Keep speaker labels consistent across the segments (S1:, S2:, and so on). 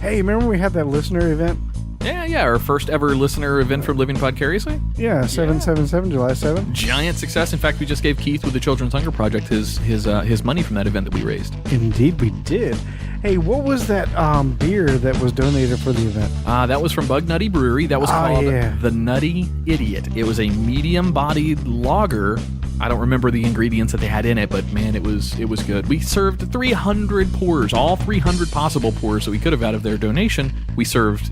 S1: Hey, remember we had that listener event?
S2: Yeah, our first ever listener event for Living Vicariously.
S1: Yeah, 7/7/7, July 7th.
S2: Giant success. In fact, we just gave Keith with the Children's Hunger Project his money from that event that we raised.
S1: Indeed, we did. Hey, what was that beer that was donated for the event?
S2: That was from Bug Nutty Brewery. That was called the Nutty Idiot. It was a medium-bodied lager. I don't remember the ingredients that they had in it, but man, it was good. We served 300 pours, all 300 possible pours that we could have out of their donation. We served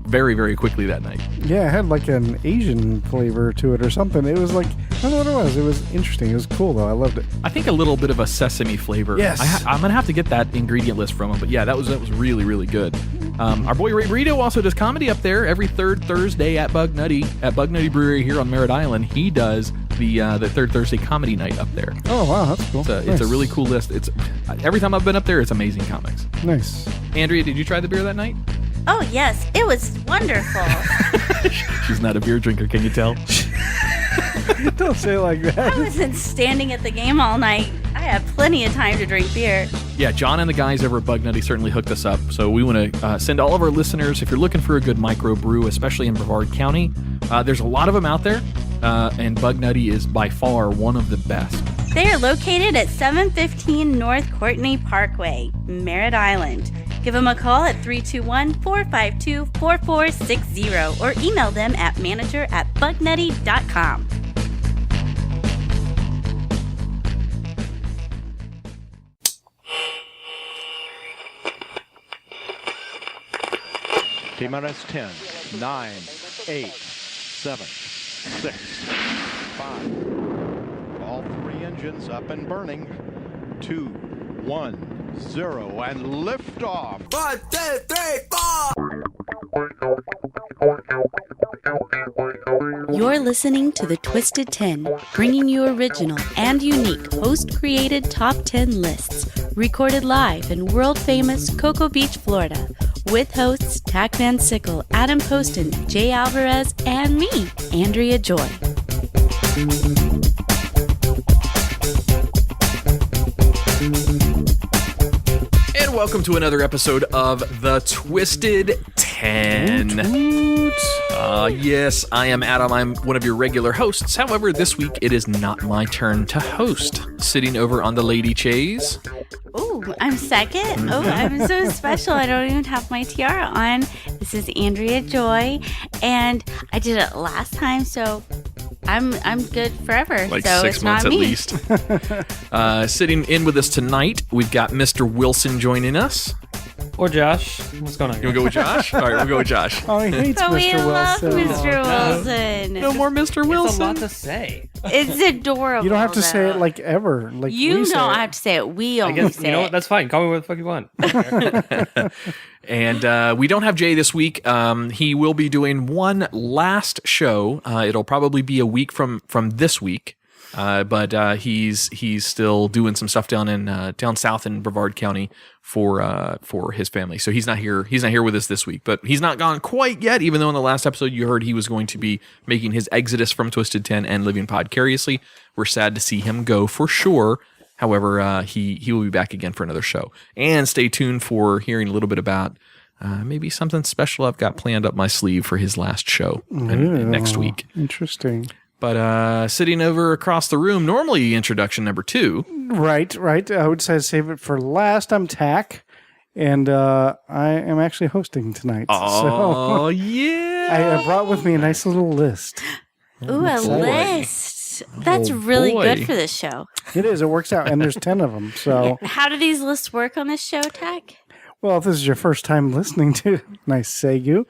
S2: very, very quickly that night.
S1: Yeah, it had like an Asian flavor to it or something. It was like, I don't know what it was. It was interesting. It was cool though. I loved it.
S2: I think a little bit of a sesame flavor.
S1: Yes.
S2: I'm going to have to get that ingredient list from them. But yeah, that was really, really good. Our boy Ray Burrito also does comedy up there every third Thursday at Bug Nutty Brewery here on Merritt Island. He does the third Thursday comedy night up there.
S1: Oh, wow. That's cool.
S2: It's a really cool list. It's every time I've been up there, it's amazing comics.
S1: Nice.
S2: Andrea, did you try the beer that night?
S3: Oh, yes. It was wonderful.
S2: She's not a beer drinker, can you tell?
S1: Don't say it like that.
S3: I wasn't standing at the game all night. I had plenty of time to drink beer.
S2: Yeah, John and the guys over at Bug Nutty certainly hooked us up. So we want to send all of our listeners, if you're looking for a good microbrew, especially in Brevard County, there's a lot of them out there, and Bug Nutty is by far one of the best.
S3: They are located at 715 North Courtney Parkway, Merritt Island. Give them a call at 321-452-4460 or email them at manager@bugnutty.com.
S4: T-minus 10, 9, 8, 7, 6, 5. All three engines up and burning. 2, 1, 0, and liftoff.
S5: 1, 2, 3, 4.
S3: You're listening to The Twisted 10, bringing you original and unique host-created top 10 lists, recorded live in world-famous Cocoa Beach, Florida, with hosts Tach Van Sickle, Adam Poston, Jay Alvarez, and me, Andrea Joy.
S2: And welcome to another episode of The Twisted 10. Yes, I am Adam. I'm one of your regular hosts. However, this week it is not my turn to host. Sitting over on the lady chaise.
S3: Oh, I'm second? Oh, I'm so special. I don't even have my tiara on. This is Andrea Joy, and I did it last time, so I'm good forever.
S2: Like
S3: so
S2: 6
S3: it's
S2: months
S3: not
S2: at
S3: me.
S2: least. Sitting in with us tonight, we've got Mr. Wilson joining us.
S6: Or Josh. What's going on?
S2: You want to go with Josh? All right, we'll go with Josh.
S1: Oh, he hates
S3: But we
S1: Mr.
S3: love
S1: Wilson.
S3: Mr. Wilson.
S2: No more Mr. Wilson.
S6: It's a lot to say.
S3: It's adorable.
S1: You don't have to say
S3: though.
S1: it like ever. Like
S3: You
S1: we say
S3: don't
S1: it.
S3: have to say it. We
S6: I
S3: only
S6: guess,
S3: say
S6: you know
S3: it.
S6: what? That's fine. Call me what the fuck you want.
S2: And we don't have Jay this week. He will be doing one last show. It'll probably be a week from this week. But he's still doing some stuff down south in Brevard County for his family. So he's not here. He's not here with us this week. But he's not gone quite yet. Even though in the last episode you heard he was going to be making his exodus from Twisted 10 and living podcariously. We're sad to see him go for sure. However, he will be back again for another show. And stay tuned for hearing a little bit about maybe something special I've got planned up my sleeve for his last show next week.
S1: Interesting.
S2: But sitting over across the room, normally introduction number 2.
S1: Right. I would say save it for last. I'm Tach, and I am actually hosting tonight.
S2: Oh, yeah.
S1: I brought with me a nice little list.
S3: Ooh, a list. That's really
S2: boy.
S3: good for this show.
S1: It is. It works out, and there's 10 of them. So,
S3: How do these lists work on this show, Tach?
S1: well, if this is your first time listening to, nice segue,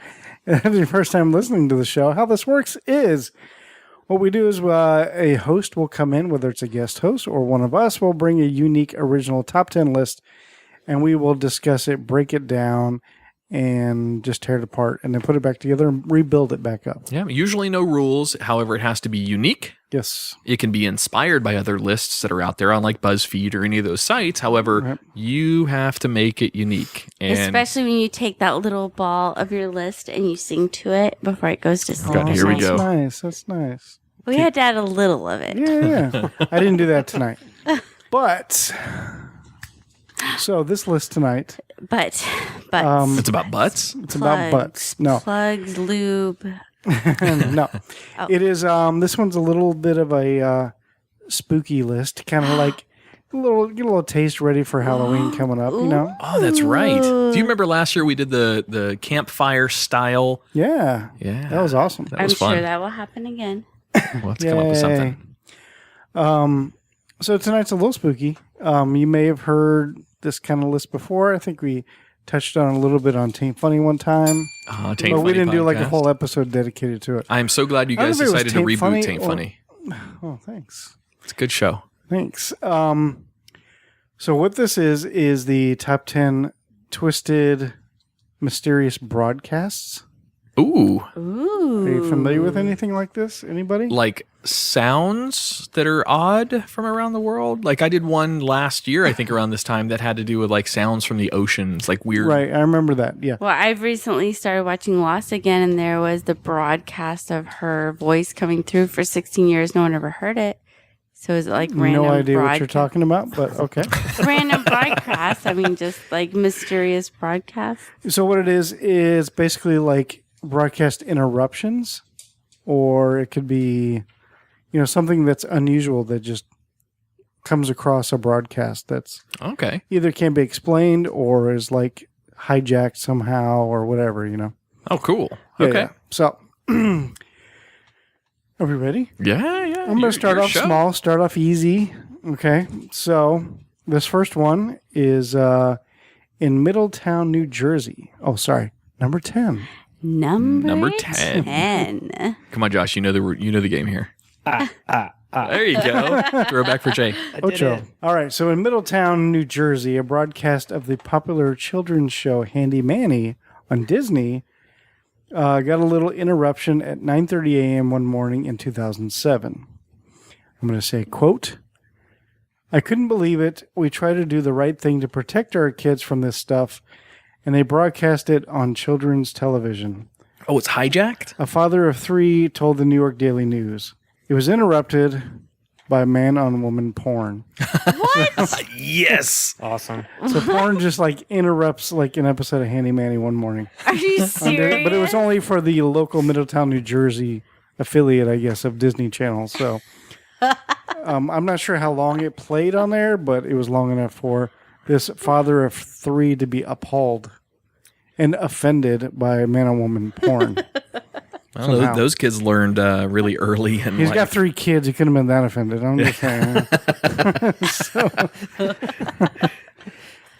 S1: if this is your first time listening to the show, how this works is, what we do is a host will come in, whether it's a guest host or one of us, will bring a unique original top 10 list, and we will discuss it, break it down, and just tear it apart, and then put it back together and rebuild it back up.
S2: Yeah, usually no rules. However, it has to be unique.
S1: Yes.
S2: It can be inspired by other lists that are out there on like BuzzFeed or any of those sites. However, you have to make it unique. And
S3: Especially when you take that little ball of your list and you sing to it before it goes to sleep.
S2: God, here we go.
S1: That's nice.
S3: We had to add a little of it.
S1: Yeah. I didn't do that tonight. But, so this list tonight.
S3: But Butts.
S2: It's about butts?
S1: It's about butts. No,
S3: Plugs, lube.
S1: no.
S3: Oh.
S1: It is. This one's a little bit of a spooky list, kind of like get a little taste ready for Halloween coming up. You know?
S2: Oh, that's right. Do you remember last year we did the campfire style?
S1: Yeah.
S2: Yeah.
S1: That was awesome.
S2: That
S3: I'm
S2: was fun.
S3: sure that will happen again.
S2: We'll have to come up with something.
S1: So tonight's a little spooky. You may have heard this kind of list before. I think we touched on a little bit on Taint Funny one time.
S2: Taint
S1: but we
S2: Funny
S1: didn't do like a
S2: podcast.
S1: whole episode dedicated to it.
S2: I am so glad you
S1: I don't
S2: guys
S1: know if it was
S2: decided to
S1: Taint
S2: reboot
S1: Funny
S2: Taint
S1: or-
S2: Funny.
S1: Oh, thanks.
S2: It's a good show.
S1: Thanks. So what this is the top 10 twisted, mysterious broadcasts.
S2: Ooh.
S3: Ooh.
S1: Are you familiar with anything like this? Anybody?
S2: Like sounds that are odd from around the world. Like I did one last year, I think around this time, that had to do with like sounds from the oceans, like weird.
S1: Right, I remember that. Yeah.
S3: Well, I've recently started watching Lost again, and there was the broadcast of her voice coming through for 16 years. No one ever heard it. So is it like random
S1: No idea what you're
S3: broadcast?
S1: talking about, but okay.
S3: Random broadcasts. I mean, just like mysterious broadcasts.
S1: So what it is basically like broadcast interruptions, or it could be, something that's unusual that just comes across a broadcast that's
S2: Okay.
S1: either can't be explained or is like hijacked somehow or whatever,
S2: Oh, cool.
S1: Yeah,
S2: Okay.
S1: yeah. So, are we ready?
S2: Yeah.
S1: I'm going to start off small, start off easy. Okay. So, this first one is in Middletown, New Jersey. Oh, sorry. Number 10.
S3: Number
S2: 10.
S3: 10.
S2: Come on, Josh. You know the game here. There you go. Throwback for Jay.
S1: Ocho. All right. So, in Middletown, New Jersey, a broadcast of the popular children's show Handy Manny on Disney got a little interruption at 9:30 a.m. one morning in 2007. I'm going to say, quote, "I couldn't believe it. We try to do the right thing to protect our kids from this stuff, and they broadcast it on children's television."
S2: Oh, it's hijacked?
S1: A father of 3 told the New York Daily News. It was interrupted by man-on-woman porn.
S2: Yes.
S6: Awesome.
S1: So porn just like interrupts like an episode of Handy Manny one morning.
S3: Are you serious?
S1: But it was only for the local Middletown, New Jersey affiliate, I guess, of Disney Channel. So I'm not sure how long it played on there, but it was long enough for this father of 3 to be appalled and offended by man-on-woman porn.
S2: Well, those kids learned really early in
S1: He's
S2: life.
S1: got 3 kids. He couldn't have been that offended. I'm just saying.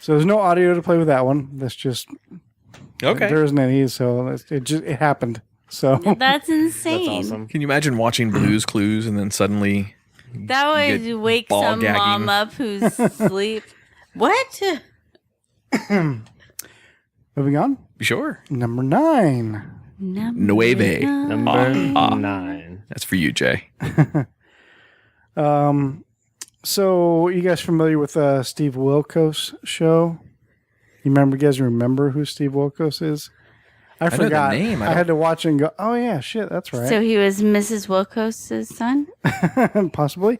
S1: So there's no audio to play with that one. That's just
S2: Okay.
S1: there isn't any. So it happened. So
S3: That's insane.
S6: That's awesome.
S2: Can you imagine watching Blue's Clues and then suddenly
S3: That
S2: You
S3: would
S2: get
S3: wake
S2: ball
S3: some
S2: gagging.
S3: mom up who's asleep. What?
S1: moving on.
S2: sure?
S1: Number 9.
S2: Nueve.
S6: Number 9.
S2: That's for you, Jay.
S1: So you guys familiar with Steve Wilkos show? You guys remember who Steve Wilkos is? I
S2: know the
S1: forgot.
S2: name. I
S1: I had to watch it and go, oh yeah, shit, that's right.
S3: So he was Mrs. Wilkos' son?
S1: Possibly.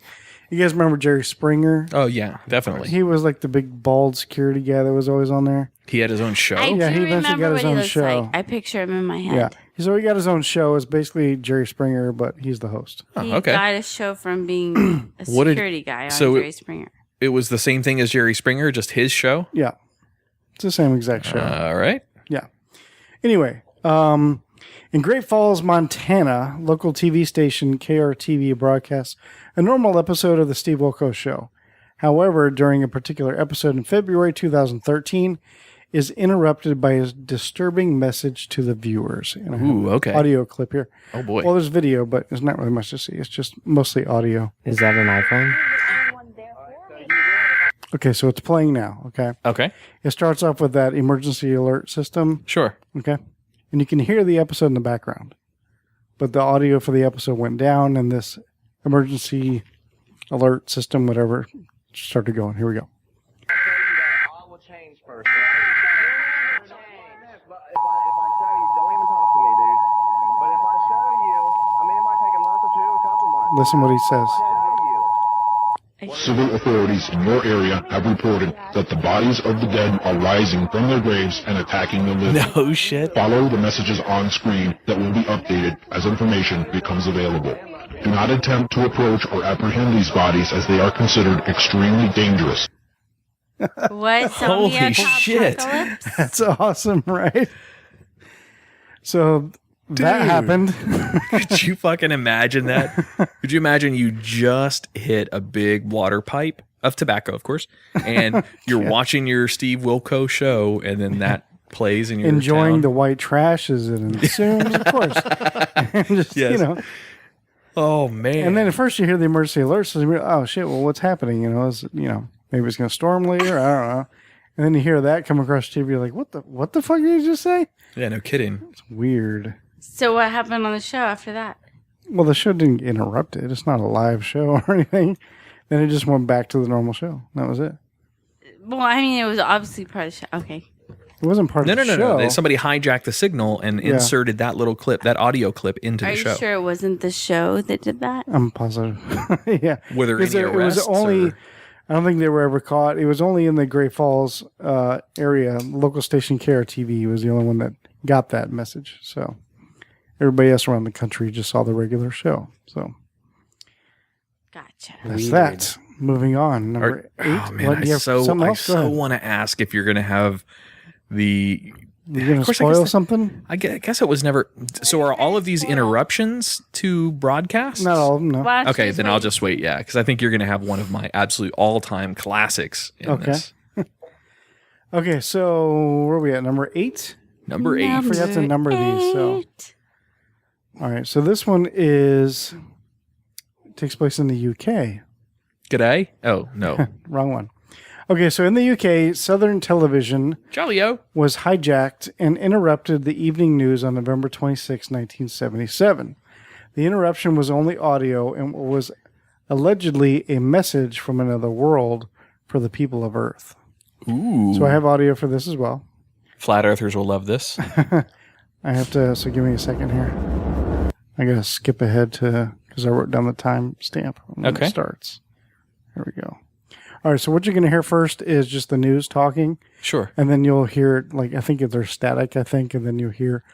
S1: You guys remember Jerry Springer?
S2: Oh yeah, definitely.
S1: He was like the big bald security guy that was always on there.
S2: He had his own show.
S3: I
S1: Yeah,
S3: do
S1: he eventually
S3: remember
S1: got
S3: what
S1: his
S3: he
S1: own
S3: looks
S1: show.
S3: like. I picture him in my head.
S1: Yeah. So he got his own show. It's basically Jerry Springer, but he's the host.
S3: He
S2: okay.
S3: got a show from being a
S2: What did-
S3: security guy on
S2: so
S3: Jerry Springer.
S2: It was the same thing as Jerry Springer, just his show.
S1: Yeah. It's the same exact show.
S2: All right.
S1: Yeah. Anyway, in Great Falls, Montana, local TV station KRTV broadcasts a normal episode of the Steve Wilkos Show. However, during a particular episode in February 2013, is interrupted by a disturbing message to the viewers. And I have
S2: Ooh, okay.
S1: audio clip here.
S2: Oh boy.
S1: Well, there's video, but there's not really much to see. It's just mostly audio.
S6: Is that an iPhone?
S1: Okay, so it's playing now. Okay.
S2: Okay.
S1: It starts off with that emergency alert system.
S2: Sure.
S1: Okay. And you can hear the episode in the background. But the audio for the episode went down and this emergency alert system, whatever, started going. Here we go.
S5: All will change first, right? But if I show you, don't even talk to me, dude. But if I show you, I mean, it might take a month or two, a couple months.
S1: Listen what he says.
S5: If I show you,
S7: Civil authorities in your area have reported that the bodies of the dead are rising from their graves and attacking the living.
S8: No shit.
S7: Follow the messages on screen that will be updated as information becomes available. Do not attempt to approach or apprehend these bodies as they are considered extremely dangerous.
S3: What?
S8: Holy shit.
S1: That's awesome, right? So that happened.
S2: Could you fucking imagine that? Could you imagine you just hit a big water pipe of tobacco, of course, and you're watching your Steve Wilco show, and then that plays in your
S1: enjoying
S2: town?
S1: the white trash as it consumes, of course. And just,
S2: Yes. Oh man!
S1: And then at first you hear the emergency alert, so you're, oh shit, well, what's happening? Maybe it's going to storm later. I don't know. And then you hear that come across TV. You're like, what the fuck did you just say?
S2: Yeah, no kidding.
S1: It's weird.
S3: So what happened on the show after that?
S1: Well, the show didn't get interrupted. It's not a live show or anything. Then it just went back to the normal show. That was it.
S3: Well, I mean, it was obviously part of the show. Okay.
S1: It wasn't part of the show.
S2: No. Somebody hijacked the signal and inserted that little clip, that audio clip, into the show.
S3: Are you sure it wasn't the show that did that?
S1: I'm positive. Yeah.
S2: Were there any arrests?
S1: It was only... I don't think they were ever caught. It was only in the Great Falls area. Local station KRTV was the only one that got that message. So everybody else around the country just saw the regular show. So
S3: gotcha.
S1: That's that. Moving on. Number 8.
S2: Oh man, I so want to ask if you're going to have the...
S1: You're going to spoil something?
S2: I guess it was never... So are all of these interruptions to broadcast?
S1: Not all of them, no.
S2: Okay, then I'll just wait, yeah, because I think you're going to have one of my absolute all-time classics in this.
S1: Okay, so where are we at? Number 8?
S2: Number 8.
S1: I forgot to number these, so... All right, so this one takes place in the UK.
S2: G'day? Oh, no.
S1: Wrong one. Okay, so in the UK, Southern Television was hijacked and interrupted the evening news on November 26, 1977. The interruption was only audio and was allegedly a message from another world for the people of Earth.
S2: Ooh.
S1: So I have audio for this as well.
S2: Flat Earthers will love this.
S1: I have to, so give me a second here. I got to skip ahead because I wrote down the time stamp when it starts. There we go. All right, so what you're going to hear first is just the news talking.
S2: Sure.
S1: And then you'll hear, I think there's static, and then you'll hear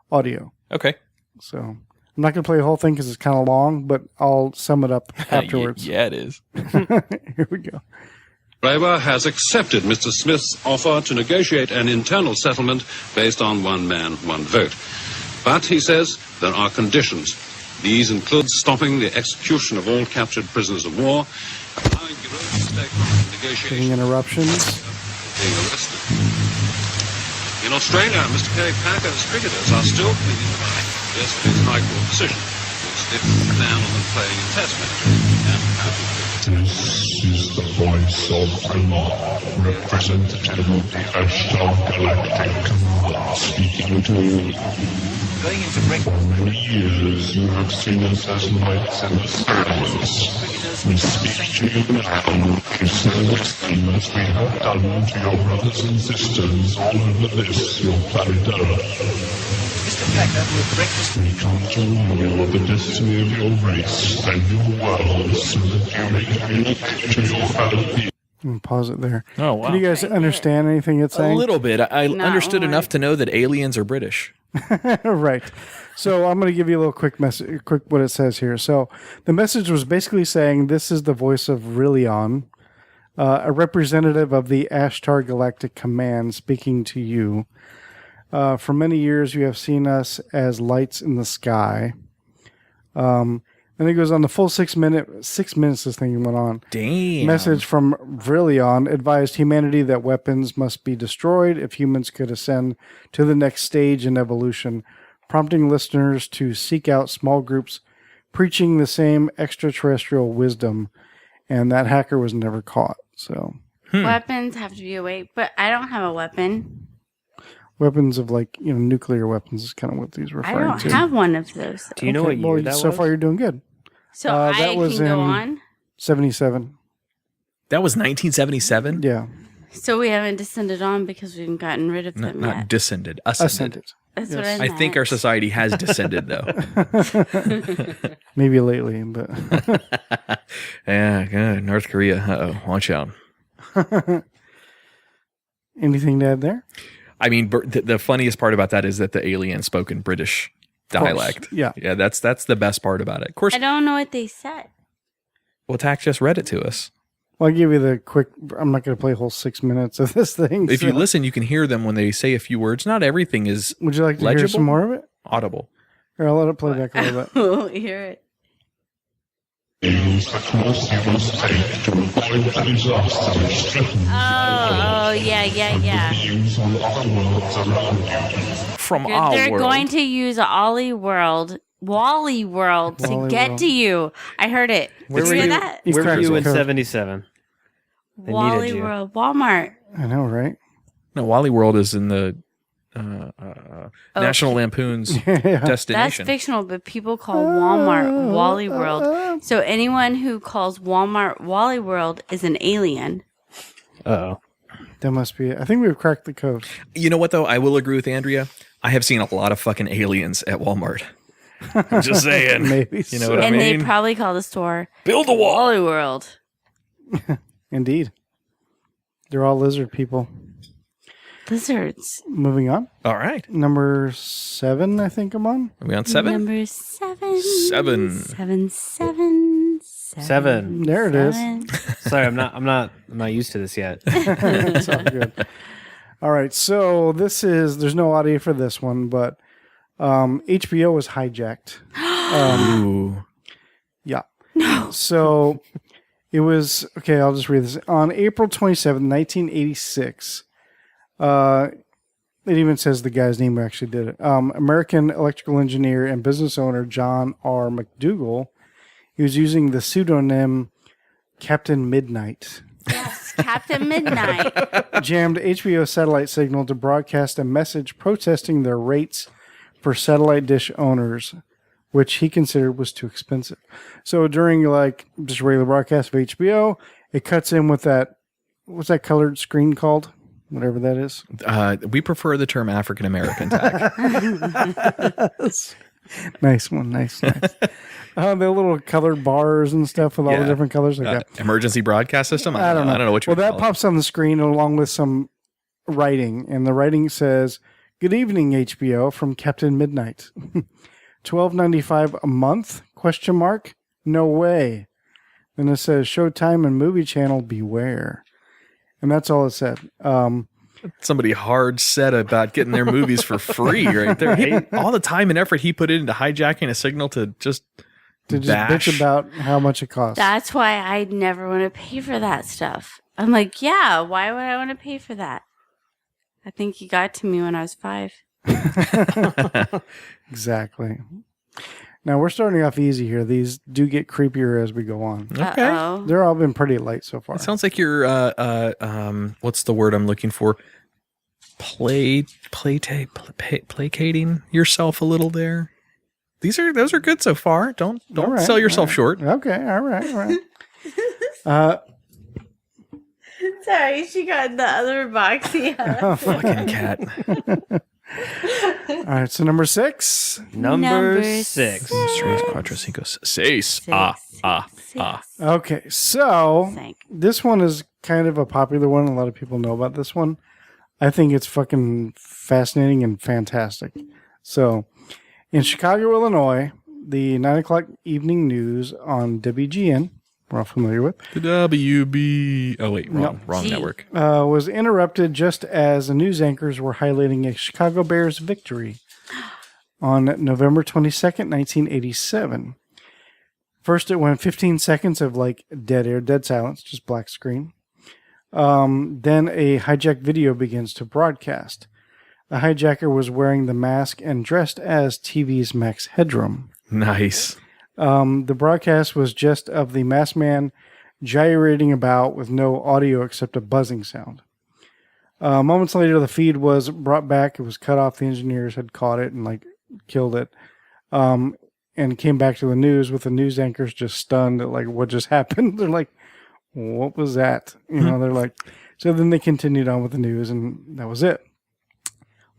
S1: audio.
S2: Okay.
S1: So I'm not going to play the whole thing because it's kind of long, but I'll sum it up afterwards.
S2: Yeah, it is.
S1: Here we go.
S9: Labour has accepted Mr. Smith's offer to negotiate an internal settlement based on one man, one vote. But, he says, there are conditions. These include stopping the execution of all captured prisoners of war, allowing Giroux to stake on negotiations.
S1: Getting interruptions.
S9: Being arrested. In Australia, Mr. Kerry Packer's cricketers are still pleading the yesterday's High Court decision, which lifts the ban on them playing in Test matches.
S7: This is the voice of Allah, representative of the Ashtar Galactic, speaking to you.
S5: Going into break.
S7: For many years you have seen us as knights and servants. We speak to you now to service them as we have done to your brothers and sisters all over this, your planet Earth.
S5: Mr. Packer will breakfast.
S7: We come to warn you of the destiny of your race and your world so that you may communicate to your fellow people.
S1: Pause it there.
S2: Oh, wow.
S1: Can you guys understand anything it's saying?
S2: A little bit. I understood enough to know that aliens are British.
S1: Right. So I'm going to give you a little quick what it says here. So the message was basically saying this is the voice of Rillion, a representative of the Ashtar Galactic Command speaking to you. For many years you have seen us as lights in the sky. And it goes on the full 6 minutes this thing went on.
S2: Damn.
S1: Message from Vrillion advised humanity that weapons must be destroyed if humans could ascend to the next stage in evolution, prompting listeners to seek out small groups preaching the same extraterrestrial wisdom. And that hacker was never caught. So
S3: Weapons have to be awake, but I don't have a weapon.
S1: Weapons of nuclear weapons is kind of what these referring to.
S3: I don't have one of those.
S8: Do you know what year that was?
S1: So far you're doing good.
S3: So I
S1: that was
S3: can go
S1: in
S3: on?
S1: 77.
S2: That was 1977?
S1: Yeah.
S3: So we haven't descended on because we haven't gotten rid of them
S2: Not
S3: yet.
S2: descended. Ascended.
S3: That's
S1: Yes.
S3: what I
S2: I
S3: meant.
S2: think our society has descended, though.
S1: Maybe lately, but
S2: Yeah, good. North Korea. Uh-oh. Watch out.
S1: anything to add there?
S2: I mean, the funniest part about that is that the alien spoke in British dialect.
S1: Yeah.
S2: Yeah, that's the best part about it. Of course,
S3: I don't know what they said.
S2: well, Tach just read it to us.
S1: Well, I'll give you the quick. I'm not going to play a whole 6 minutes of this thing.
S2: If you
S1: so-
S2: listen, you can hear them when they say a few words. Not everything is
S1: would you like to hear
S2: legible?
S1: some more of it?
S2: Audible.
S1: Here, I'll let it play back a little bit.
S3: We'll hear it.
S7: Things that most humans take to avoid the disaster which threatens
S3: Oh, yeah.
S7: beings on other worlds around you.
S2: From our
S3: They're
S2: world.
S3: going to use Wally World to
S1: Wally
S3: get
S1: World.
S3: to you. I heard it.
S6: Where
S3: Did
S6: were
S3: you hear
S6: you?
S3: that?
S1: He's
S6: Where were
S1: cracked
S6: you
S1: the
S6: in
S1: code.
S6: 77? They
S3: Wally
S6: needed you.
S3: World, Walmart.
S1: I know, right?
S2: No, Wally World is in the National Lampoon's
S1: Yeah.
S3: That's
S2: destination.
S3: fictional, but people call Walmart Wally World. So anyone who calls Walmart Wally World is an alien.
S6: Uh-oh.
S1: That must be it. I think we've cracked the code.
S2: You know what, though? I will agree with Andrea. I have seen a lot of fucking aliens at Walmart. I'm just saying.
S1: Maybe
S2: You know
S1: so.
S2: what I
S3: And
S2: mean?
S3: they probably call the store
S2: Build a wall.
S3: Wally World.
S1: Indeed. They're all lizard people.
S3: Lizards.
S1: Moving on.
S2: All right.
S1: Number 7, I think I'm on.
S2: Are we on 7?
S3: Number 7.
S2: 7.
S6: 7.
S1: There it is.
S6: Sorry, I'm not used to this yet.
S1: It's all good. All right. So there's no audio for this one, but HBO was hijacked.
S2: Ooh.
S1: Yeah. No. So it was, okay, I'll just read this. On April 27, 1986, it even says the guy's name who actually did it. American electrical engineer and business owner John R. McDougall. He was using the pseudonym Captain Midnight.
S3: Yes, Captain Midnight.
S1: Jammed HBO satellite signal to broadcast a message protesting their rates for satellite dish owners, which he considered was too expensive. So during just regular broadcast of HBO, it cuts in with that, what's that colored screen called? Whatever that is.
S2: We prefer the term African American tag.
S1: Nice one. Nice. The little colored bars and stuff with all the
S2: Yeah.
S1: different colors. Like that.
S2: Emergency broadcast system? I don't know what you
S1: Well,
S2: would
S1: that
S2: call it.
S1: pops on the screen along with some writing, and the writing says, "Good evening, HBO from Captain Midnight. $12.95 a month? Question mark? No way." Then it says, "Showtime and Movie Channel, beware." And that's all it said.
S2: Somebody hard set about getting their movies for free right there. All the time and effort he put into hijacking a signal to just bash.
S1: Bitch about how much it costs.
S3: That's why I never want to pay for that stuff. I'm like, yeah, why would I want to pay for that? I think he got to me when I was 5.
S1: Exactly. Now we're starting off easy here. These do get creepier as we go on.
S2: Okay.
S3: Uh-oh.
S1: They're all been pretty light so far.
S2: It sounds like you're what's the word I'm looking for? Placating yourself a little there. Those are good so far. Don't
S1: All right,
S2: sell yourself
S1: all right.
S2: short.
S1: Okay, all right.
S3: Sorry, she got the other box. Yeah.
S2: Fucking cat.
S1: All right, so number 6.
S6: Number
S3: Number
S6: 6.
S2: 3, 4, 5, 6.
S1: Okay, so
S3: Thank.
S1: this one is kind of a popular one. A lot of people know about this one. I think it's fucking fascinating and fantastic. So, in Chicago, Illinois, the 9 o'clock evening news on WGN, we're all familiar with,
S2: The WB. Oh wait, wrong
S3: G.
S2: network.
S1: was interrupted just as the news anchors were highlighting a Chicago Bears victory on November 22nd, 1987. First, it went 15 seconds of dead air, dead silence, just black screen. Then a hijacked video begins to broadcast. The hijacker was wearing the mask and dressed as TV's Max Headroom.
S2: Nice.
S1: The broadcast was just of the masked man gyrating about with no audio except a buzzing sound. Moments later, the feed was brought back. It was cut off. The engineers had caught it and killed it. And came back to the news with the news anchors just stunned at what just happened. They're like, what was that? They're like, so then they continued on with the news and that was it.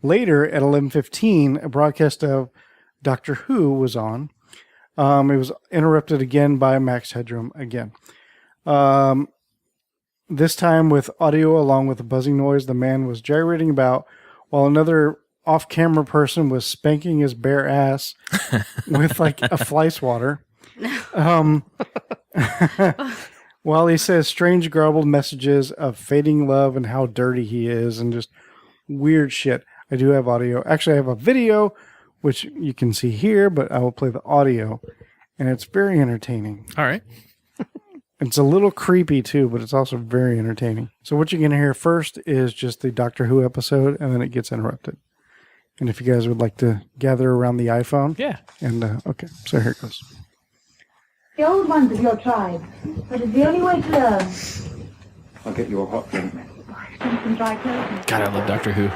S1: Later at 11:15, a broadcast of Doctor Who was on. It was interrupted again by Max Headroom again. This time with audio along with a buzzing noise. The man was gyrating about while another off-camera person was spanking his bare ass with like a fly swatter. While he says strange garbled messages of fading love and how dirty he is and just weird shit. I do have audio. Actually, I have a video, which you can see here, but I will play the audio. And it's very entertaining.
S2: All right.
S1: It's a little creepy, too, but it's also very entertaining. So what you're going to hear first is just the Doctor Who episode, and then it gets interrupted. And if you guys would like to gather around the iPhone.
S2: Yeah.
S1: And, okay, so here it goes.
S10: The old ones of your tribe. But it's the only way to learn.
S11: I'll get you a hot drink.
S10: Some dry clothing.
S2: God, I love Doctor Who.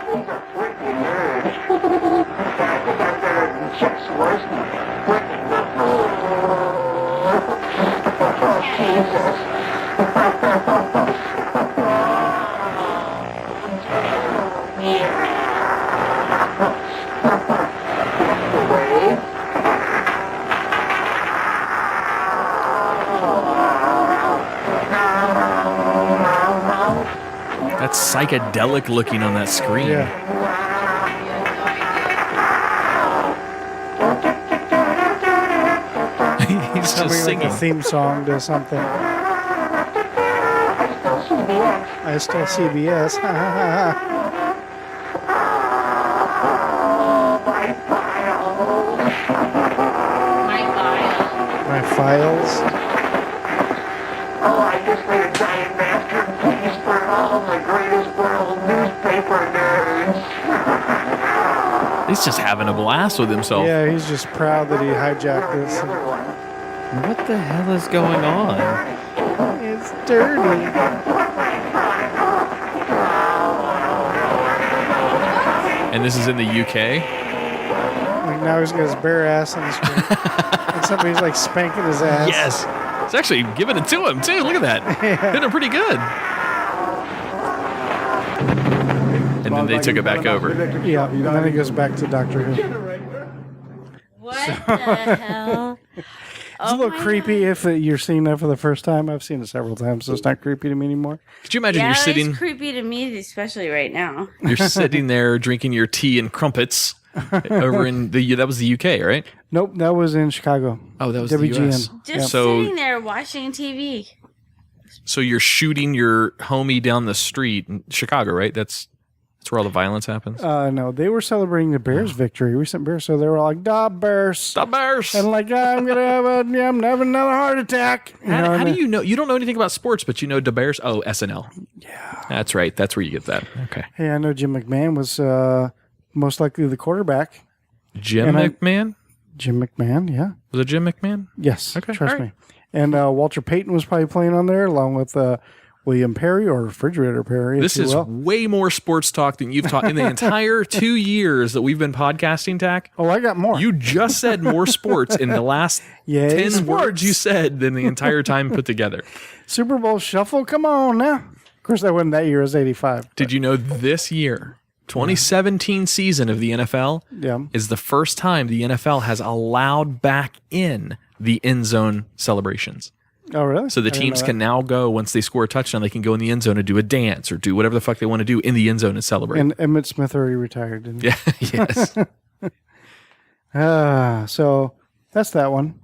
S2: That's psychedelic looking on that screen.
S1: Yeah.
S2: He's
S1: Tell me
S2: just
S1: like
S2: singing.
S1: a theme song to something. I still CBS. Ha, ha, ha, ha. My files.
S7: Oh, I just made a giant masterpiece for all the greatest world newspaper nerds.
S2: He's just having a blast with himself.
S1: Yeah, he's just proud that he hijacked this.
S6: What the hell is going on?
S1: It's dirty.
S2: And this is in the UK.
S1: Like now he's got his bare ass on the screen. And somebody's like spanking his ass.
S2: Yes. It's actually giving it to him, too. Look at that. Hitting him pretty good. And then they took it back over.
S1: Yeah, and then he goes back to Doctor Who.
S3: What the hell?
S1: It's a little creepy if you're seeing that for the first time. I've seen it several times, so it's not creepy to me anymore.
S2: Could you imagine
S3: Yeah,
S2: you're sitting
S3: it's creepy to me, especially right now.
S2: you're sitting there drinking your tea and crumpets over in that was the UK, right?
S1: Nope, that was in Chicago.
S2: Oh, that was
S1: WGN.
S2: the US.
S3: Just
S2: So-
S3: sitting there watching TV.
S2: So you're shooting your homie down the street in Chicago, right? That's where all the violence happens.
S1: No, they were celebrating the Bears' victory, recent Bears. So they were like, "Da Bears,
S2: The Bears.
S1: and like I'm having another heart attack.
S2: How do you know? You don't know anything about sports, but you know the Bears. Oh, SNL. Yeah, that's right. That's where you get that. Okay.
S1: Hey, I know Jim McMahon was most likely the quarterback.
S2: Jim
S1: And
S2: McMahon.
S1: Jim McMahon, yeah,
S2: Was it Jim McMahon?
S1: yes,
S2: Okay,
S1: trust
S2: all right.
S1: me. And Walter Payton was probably playing on there along with William Perry or Refrigerator Perry.
S2: This is way more sports talk than you've taught in the entire 2 years that we've been podcasting, Tach.
S1: Oh, I got more.
S2: You just said more sports in the last
S1: Yay,
S2: 10
S1: sports.
S2: words you said than the entire time put together.
S1: Super Bowl Shuffle. Come on now. Of course, that wasn't that year. It was 85.
S2: Did you know this year, 2017 season of the NFL
S1: Yeah.
S2: is the first time the NFL has allowed back in the end zone celebrations.
S1: Oh, really?
S2: So the
S1: I didn't
S2: teams
S1: know
S2: can now go, once they score a touchdown, they can go in the end zone and do a dance or do whatever the fuck they want to do in the end zone and celebrate.
S1: And Emmitt Smith already retired, didn't he?
S2: Yeah, yes.
S1: So that's that one.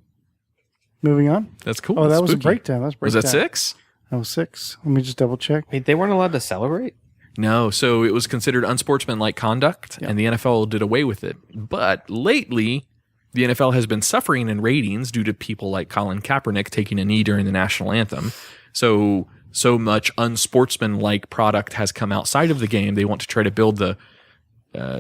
S1: Moving on.
S2: That's cool.
S1: Oh, that
S2: That's
S1: was a
S2: spooky.
S1: breakdown. That's
S2: Was
S1: breakdown.
S2: that 6?
S1: That was 6. Let me just double check.
S6: Wait, they weren't allowed to celebrate?
S2: No, so it was considered unsportsmanlike conduct, and the NFL did away with it. But lately, the NFL has been suffering in ratings due to people like Colin Kaepernick taking a knee during the national anthem. So much unsportsmanlike product has come outside of the game. They want to try to build the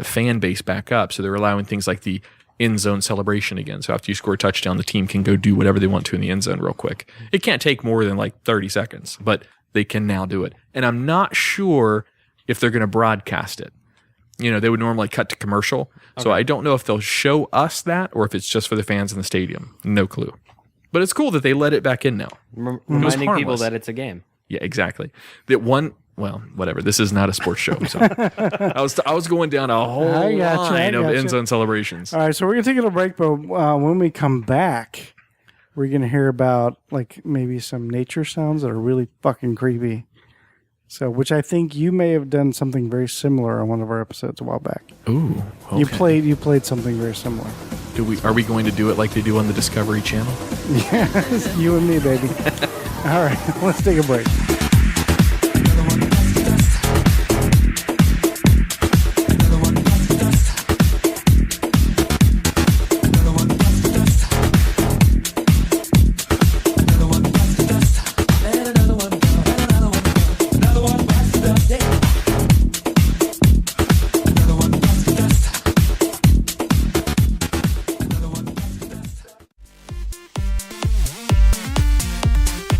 S2: fan base back up. So they're allowing things like the end zone celebration again. So after you score a touchdown, the team can go do whatever they want to in the end zone real quick. It can't take more than like 30 seconds, but they can now do it. And I'm not sure if they're going to broadcast it. You know, they would normally cut to commercial. Okay. So I don't know if they'll show us that or if it's just for the fans in the stadium. No clue. But it's cool that they let it back in now.
S6: Reminding people
S2: harmless.
S6: that it's a game.
S2: Yeah, exactly. That one well, whatever. This is not a sports show. So I was going down a whole line of end zone celebrations.
S1: All right, so we're going to take a little break, but when we come back, we're going to hear about like maybe some nature sounds that are really fucking creepy. So, which I think you may have done something very similar on one of our episodes a while back.
S2: Ooh, okay.
S1: You played something very similar.
S2: Are we going to do it like they do on the Discovery Channel?
S1: Yes, you and me, baby. All right, let's take a break.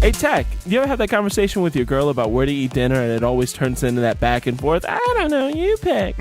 S8: Hey, Tach, you ever have that conversation with your girl about where to eat dinner and it always turns into that back and forth? I don't know, you pick.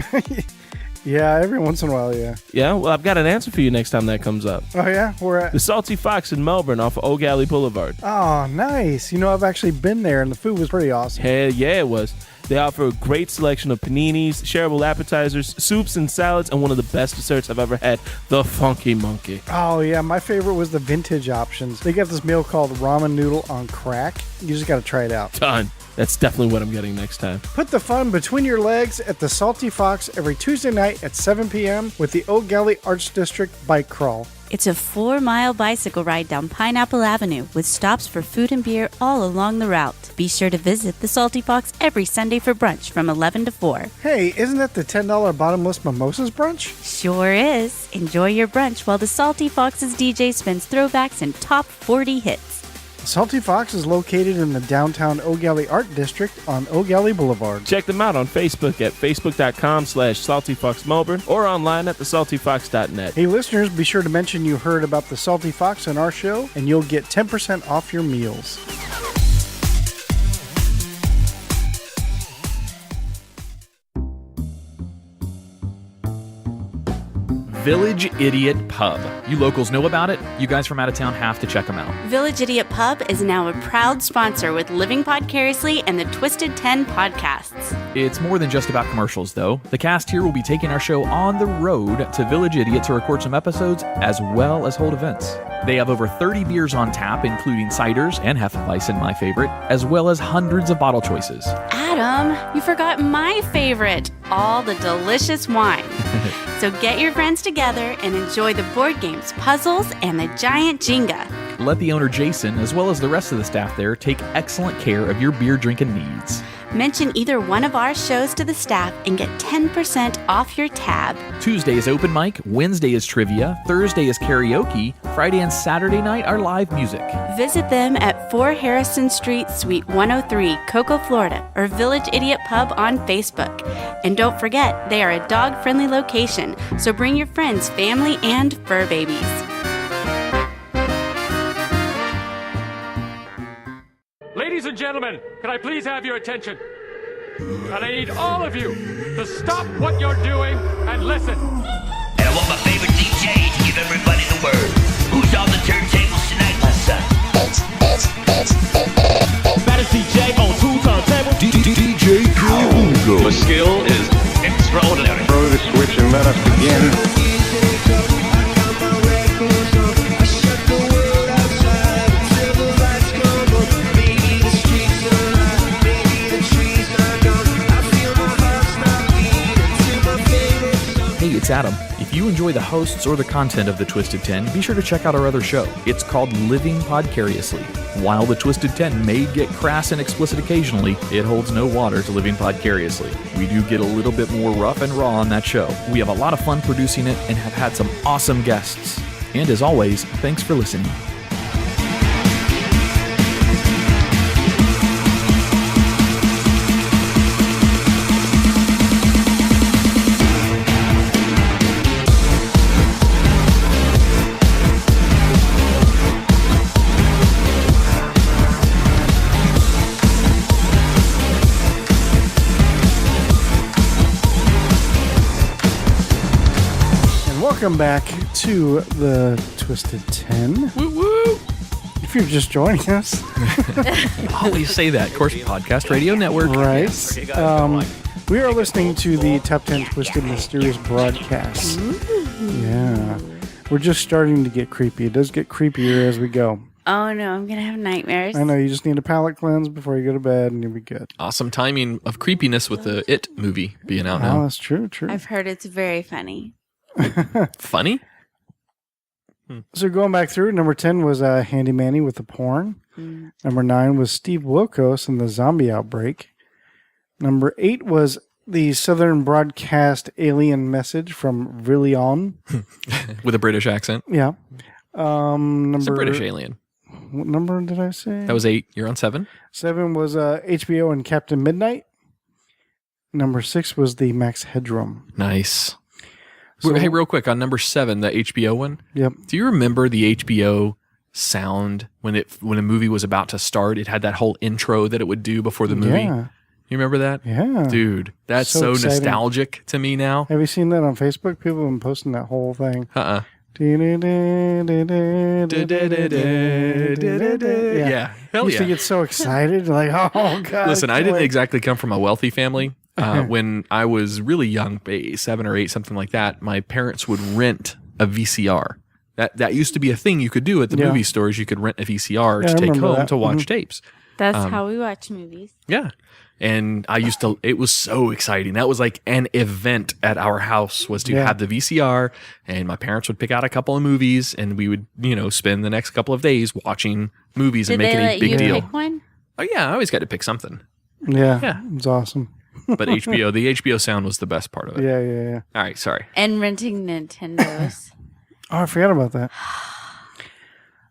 S1: Yeah, every once in a while, yeah.
S8: Yeah, well, I've got an answer for you next time that comes up.
S1: Oh, yeah? Where at?
S8: The Salty Fox in Melbourne off of Old Galley Boulevard.
S1: Oh, nice. You know, I've actually been there, and the food was pretty awesome.
S8: Hell yeah, it was. They offer a great selection of paninis, shareable appetizers, soups and salads, and one of the best desserts I've ever had, the Funky Monkey.
S1: Oh, yeah. My favorite was the vintage options. They got this meal called ramen noodle on crack. You just got to try it out.
S8: Done. That's definitely what I'm getting next time.
S1: Put the fun between your legs at the Salty Fox every Tuesday night at 7 p.m. with the Old Galley Arts District Bike Crawl.
S3: It's a 4-mile bicycle ride down Pineapple Avenue with stops for food and beer all along the route. Be sure to visit the Salty Fox every Sunday for brunch from 11 to 4.
S1: Hey, isn't that the $10 bottomless mimosas brunch?
S3: Sure is. Enjoy your brunch while the Salty Fox's DJ spins throwbacks and top 40 hits.
S1: Salty Fox is located in the downtown Old Galley Art District on Old Galley Boulevard.
S8: Check them out on Facebook at facebook.com/saltyfoxmelbourne or online at thesaltyfox.net.
S1: Hey listeners, be sure to mention you heard about the Salty Fox on our show and you'll get 10% off your meals.
S2: Village Idiot Pub. You locals know about it. You guys from out of town have to check them out.
S3: Village Idiot Pub is now a proud sponsor with Living Podcariously and the Twisted 10 podcasts.
S2: It's more than just about commercials, though. The cast here will be taking our show on the road to Village Idiot to record some episodes as well as hold events. They have over 30 beers on tap, including ciders and Hefeweizen, my favorite, as well as hundreds of bottle choices.
S3: Adam, you forgot my favorite, all the delicious wine. So get your friends together and enjoy the board games, puzzles, and the giant Jenga.
S2: Let the owner, Jason, as well as the rest of the staff there, take excellent care of your beer drinking needs.
S3: Mention either one of our shows to the staff and get 10% off your tab.
S2: Tuesday is open mic, Wednesday is trivia, Thursday is karaoke, Friday and Saturday night are live music.
S3: Visit them at 4 Harrison Street, Suite 103, Cocoa, Florida, or Village Idiot Pub on Facebook. And don't forget, they are a dog-friendly location, so bring your friends, family, and fur babies.
S12: Ladies and gentlemen, can I please have your attention? And I need all of you to stop what you're doing and listen.
S13: And I want my favorite DJ to give everybody the word. Who's on the turntables tonight, my son?
S12: Baddest DJ on 2 turntables.
S7: DJ Gil Lugo.
S9: The skill is extraordinary.
S11: Throw the switch and let us begin.
S2: Hey, it's Adam. If you enjoy the hosts or the content of the Twisted 10, be sure to check out our other show. It's called Living Podcariously. While the Twisted 10 may get crass and explicit occasionally, it holds no water to Living Podcariously. We do get a little bit more rough and raw on that show. We have a lot of fun producing it and have had some awesome guests. And as always, thanks for listening.
S1: Welcome back to the Twisted 10.
S2: Woo woo!
S1: if you're just joining us.
S2: Always say that. Of course, Podcast Radio Network.
S1: Right. We are listening to the Top 10 Twisted Mysterious broadcast. Yeah. We're just starting to get creepy. It does get creepier as we go.
S3: Oh no, I'm gonna have nightmares.
S1: I know, you just need a palate cleanse before you go to bed and you'll be good.
S2: Awesome timing of creepiness with the It movie being out
S1: Oh,
S2: now.
S1: that's true.
S3: I've heard it's very funny.
S2: Funny?
S1: So going back through, number 10 was Handy Manny with the porn. Number 9 was Steve Wilkos and the zombie outbreak. Number 8 was the Southern Broadcast Alien Message from Really On.
S2: With a British accent.
S1: Yeah.
S2: It's a British alien.
S1: What number did I say?
S2: That was 8. You're on 7.
S1: 7 was HBO and Captain Midnight. Number 6 was the Max Headroom.
S2: Nice.
S1: So-
S2: Hey, real quick, on number 7, the HBO one.
S1: Yep.
S2: Do you remember the HBO sound when a movie was about to start? It had that whole intro that it would do before the movie.
S1: Yeah.
S2: You remember that?
S1: Yeah.
S2: Dude, that's so
S1: exciting.
S2: nostalgic to me now.
S1: Have you seen that on Facebook? People have been posting that whole thing.
S2: Yeah. Hell
S1: Used to
S2: yeah.
S1: get so excited. Like, oh, God.
S2: Listen, I
S1: can't
S2: didn't
S1: wait.
S2: exactly come from a wealthy family. When I was really young, 7 or 8, something like that, my parents would rent a VCR. That used to be a thing you could do at the movie stores. You could rent a VCR to
S1: I
S2: take
S1: remember
S2: home
S1: that.
S2: to watch tapes.
S3: That's how we watch movies.
S2: Yeah. And I used to, it was so exciting. That was like an event at our house, was to have the VCR, and my parents would pick out a couple of movies, and we would, spend the next couple of days watching movies and make it a big deal.
S3: Pick one?
S2: Oh yeah, I always got to pick something.
S1: Yeah. It was awesome.
S2: But the HBO sound was the best part of it.
S1: Yeah.
S2: All right, sorry.
S3: And renting Nintendos.
S1: Oh, I forgot about that.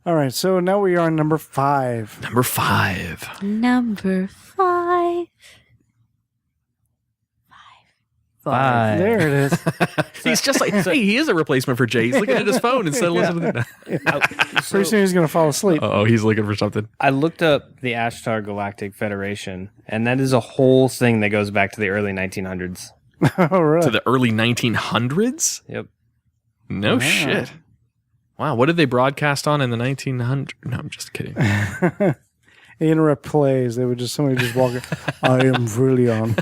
S1: All right, so now we are on number 5.
S2: Number 5.
S3: Number 5.
S6: 5.
S1: There it is.
S2: He's just like, hey, he is a replacement for Jay. He's looking at his phone instead of listening to
S1: Pretty soon he's going to fall asleep.
S2: Oh, he's looking for something.
S6: I looked up the Ashtar Galactic Federation, and that is a whole thing that goes back to the early 1900s.
S1: Oh, really?
S2: To the early 1900s?
S6: Yep.
S2: No shit. Wow, what did they broadcast on in the 1900s? No, I'm just kidding.
S1: They interrupt plays. They would just, somebody just walk in. I am really on.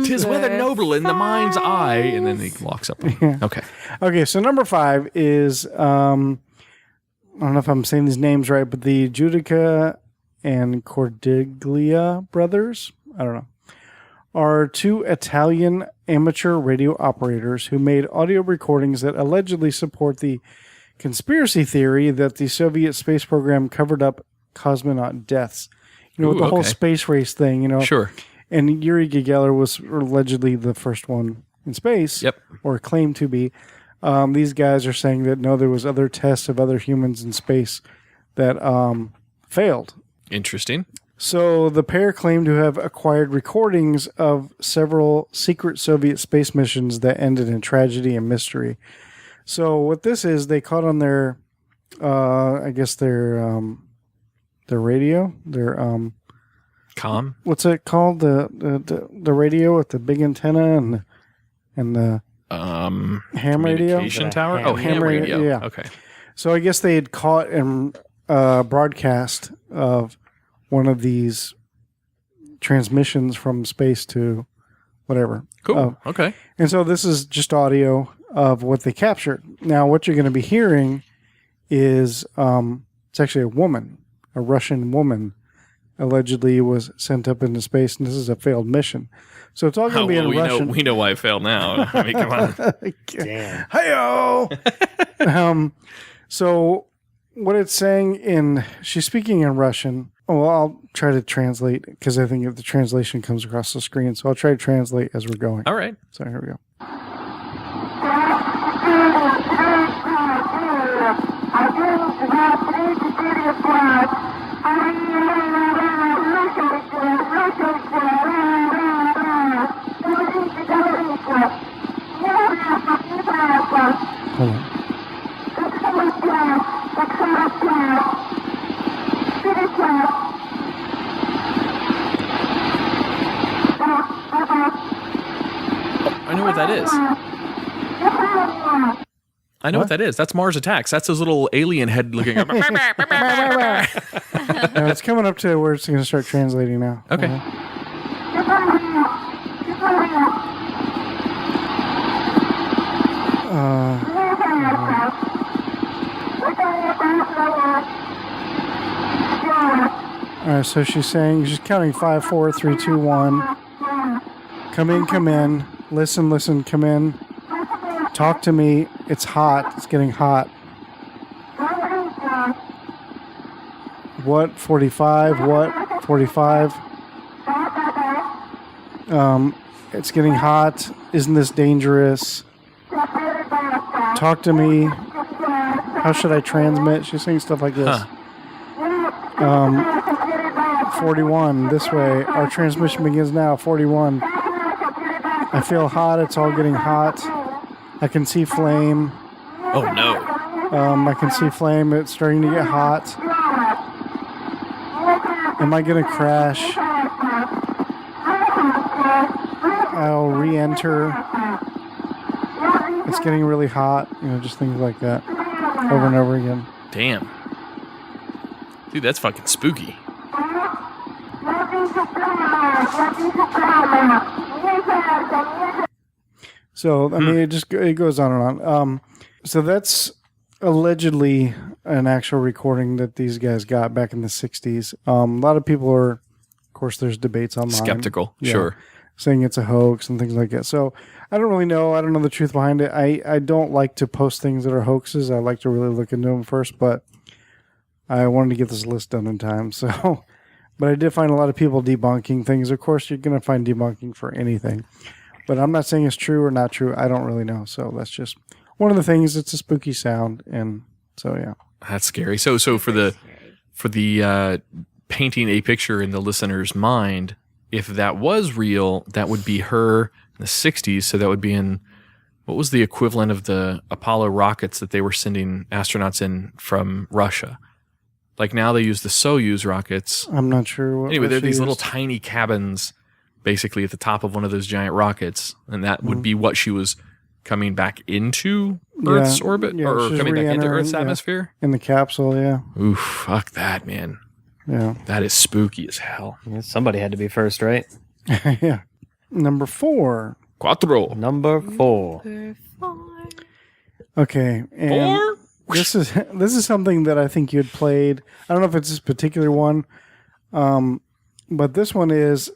S2: Tis whether noble in the mind's eye. And then he walks up. Okay.
S1: Okay, so number 5 is, I don't know if I'm saying these names right, but the Giudica and Cordiglia brothers, I don't know, are 2 Italian amateur radio operators who made audio recordings that allegedly support the conspiracy theory that the Soviet space program covered up cosmonaut deaths. With the whole space race thing,
S2: Sure.
S1: And Yuri Gagarin was allegedly the first one in space.
S2: Yep.
S1: Or claimed to be. These guys are saying that, no, there was other tests of other humans in space that failed.
S2: Interesting.
S1: So the pair claim to have acquired recordings of several secret Soviet space missions that ended in tragedy and mystery. So what this is, they caught on their, I guess their radio, their
S2: Com.
S1: What's it called? The radio with the big antenna and the ham radio.
S2: Communication tower. Ham radio.
S1: Yeah.
S2: Okay.
S1: So I guess they had caught and broadcast of one of these transmissions from space to whatever.
S2: Cool. Okay.
S1: And so this is just audio of what they captured. Now, what you're going to be hearing is it's actually a woman, a Russian woman, allegedly was sent up into space, and this is a failed mission. So it's all going to be in Russian.
S2: We know why it failed now. I mean, come on.
S1: Damn. Hi-yo! So what it's saying she's speaking in Russian. Oh, well, I'll try to translate because I think if the translation comes across the screen. So I'll try to translate as we're going.
S2: All right.
S1: So here we go. Hold on.
S2: I know what that is. I know what that is. That's Mars Attacks. That's those little alien head looking.
S1: No, it's coming up to where it's going to start translating now.
S2: Okay.
S1: All right, so she's counting 5, 4, 3, 2, 1. Come in. Listen, come in. Talk to me. It's hot. It's getting hot. What? 45? What? 45? It's getting hot. Isn't this dangerous? Talk to me. How should I transmit? She's saying stuff like this. 41, this way. Our transmission begins now. 41. I feel hot. It's all getting hot. I can see flame.
S2: Oh, no.
S1: I can see flame. It's starting to get hot. Am I going to crash? I'll re-enter. It's getting really hot. Just things like that. Over and over again.
S2: Damn. Dude, that's fucking spooky.
S1: So, I mean, it goes on and on. So that's allegedly an actual recording that these guys got back in the 60s. A lot of people are, of course, there's debates online.
S2: Skeptical, sure.
S1: Saying it's a hoax and things like that. So I don't really know. I don't know the truth behind it. I don't like to post things that are hoaxes. I like to really look into them first, but I wanted to get this list done in time. So, but I did find a lot of people debunking things. Of course, you're going to find debunking for anything. But I'm not saying it's true or not true. I don't really know. So that's just one of the things. It's a spooky sound, and so yeah.
S2: That's scary. So for the painting a picture in the listener's mind, if that was real, that would be her in the 60s. So that would be in, what was the equivalent of the Apollo rockets that they were sending astronauts in from Russia? Like now they use the Soyuz rockets.
S1: I'm not sure.
S2: Anyway, they're these little tiny cabins basically at the top of one of those giant rockets. And that would be what she was coming back into Earth's orbit or coming back into Earth's atmosphere.
S1: In the capsule, yeah.
S2: Ooh, fuck that, man.
S1: Yeah.
S2: That is spooky as hell.
S6: Yeah, somebody had to be first, right?
S1: Yeah. Number 4.
S2: Cuatro.
S6: Number 4.
S1: Okay. And
S2: 4?
S1: This is something that I think you had played. I don't know if it's this particular one, but this one is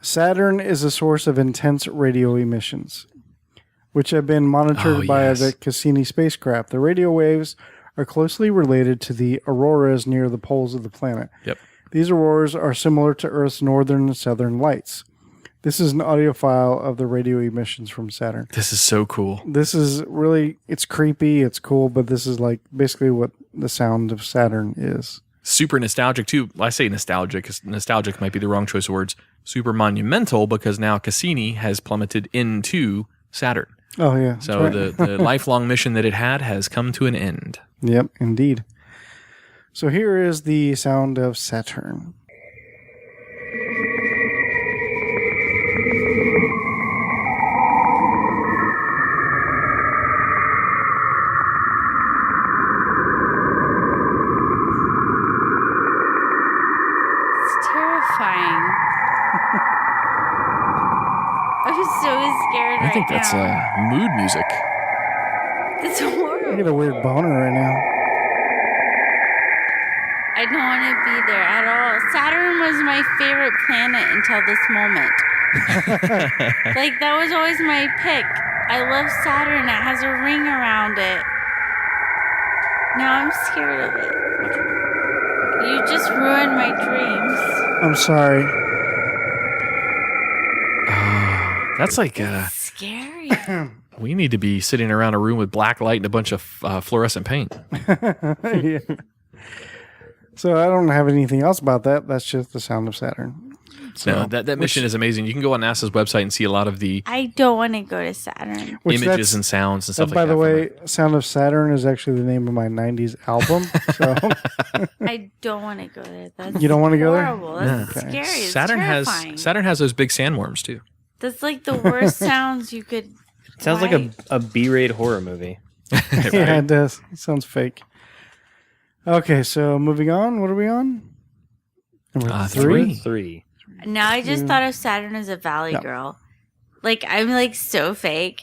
S1: Saturn is a source of intense radio emissions, which have been monitored by the Cassini spacecraft. The radio waves are closely related to the auroras near the poles of the planet.
S2: Yep.
S1: These auroras are similar to Earth's northern and southern lights. This is an audio file of the radio emissions from Saturn.
S2: This is so cool.
S1: This is really, it's creepy, it's cool, but this is like basically what the sound of Saturn is.
S2: Super nostalgic too. I say nostalgic because nostalgic might be the wrong choice of words. Super monumental because now Cassini has plummeted into Saturn.
S1: Oh, yeah.
S2: So
S1: right.
S2: the lifelong mission that it had has come to an end.
S1: Yep, indeed. So here is the sound of Saturn.
S3: It's terrifying. I'm so scared
S2: I think that's mood music.
S3: That's horrible.
S1: I get a weird boner right now.
S3: I don't want to be there at all. Saturn was my favorite planet until this moment. Like, that was always my pick. I love Saturn. It has a ring around it. Now I'm scared of it. You just ruined my dreams.
S1: I'm sorry.
S2: That's like
S3: Scary.
S2: we need to be sitting around a room with black light and a bunch of fluorescent paint.
S1: Yeah. So I don't have anything else about that. That's just the sound of Saturn. So,
S2: no, that mission is amazing. You can go on NASA's website and see a lot of the
S3: I don't want to go to Saturn.
S2: images and sounds and stuff like that.
S1: By the way, Sound of Saturn is actually the name of my 90s album. So
S3: I don't want to go there. That's
S1: You don't want to go there?
S3: horrible. That's scary. It's
S2: Saturn
S3: terrifying.
S2: has those big sandworms too.
S3: That's like the worst sounds you could
S6: It sounds like a B-rated horror movie.
S2: Right?
S1: Yeah, it does. It sounds fake. Okay, so moving on. What are we on? Number
S6: Three.
S14: Now I just thought of Saturn as a Valley girl. Like, I'm like so fake.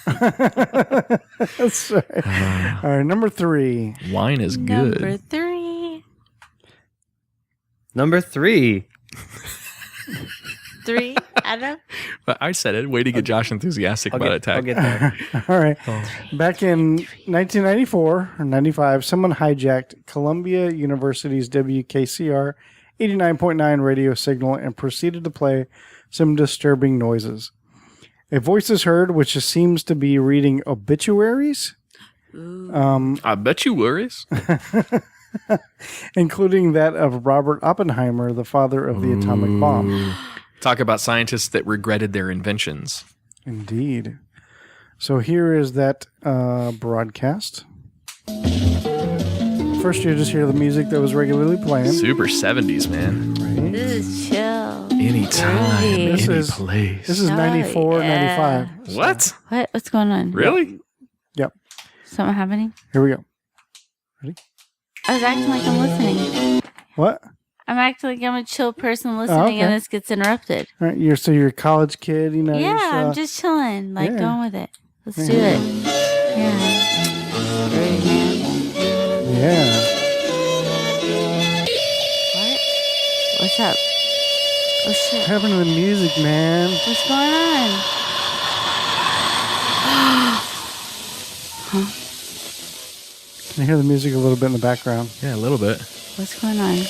S1: That's right. All right, number 3.
S2: Wine is good.
S14: Number 3.
S6: 3.
S14: Adam?
S2: But I said it. Way to get Josh enthusiastic about it, Tach.
S6: I'll get there.
S1: All right. Back in 1994 or 95, someone hijacked Columbia University's WKCR 89.9 radio signal and proceeded to play some disturbing noises. A voice is heard, which seems to be reading obituaries.
S2: I bet you worries.
S1: Including that of Robert Oppenheimer, the father of the atomic bomb.
S2: Talk about scientists that regretted their inventions.
S1: Indeed. So here is that broadcast. First, you just hear the music that was regularly playing.
S2: Super 70s, man.
S1: Right.
S14: This is chill.
S2: Anytime,
S1: This
S2: any
S1: is-
S2: place.
S1: This is 94, 95. So
S2: What?
S14: What? What's going on?
S2: Really?
S1: Yep.
S14: Something happening?
S1: Here we go.
S14: I was acting like I'm listening.
S1: What?
S14: I'm acting like I'm a chill person listening,
S1: okay.
S14: and this gets interrupted.
S1: All right, you're a college kid, you know.
S14: Yeah,
S1: you're
S14: I'm just chilling, like
S1: yeah.
S14: going with it. Let's do it. Yeah. Great, man.
S1: Yeah.
S14: What? What's up? Oh shit!
S1: What happened to the music, man?
S14: What's going on? Huh?
S1: Can you hear the music a little bit in the background?
S2: Yeah, a little bit.
S14: What's going on?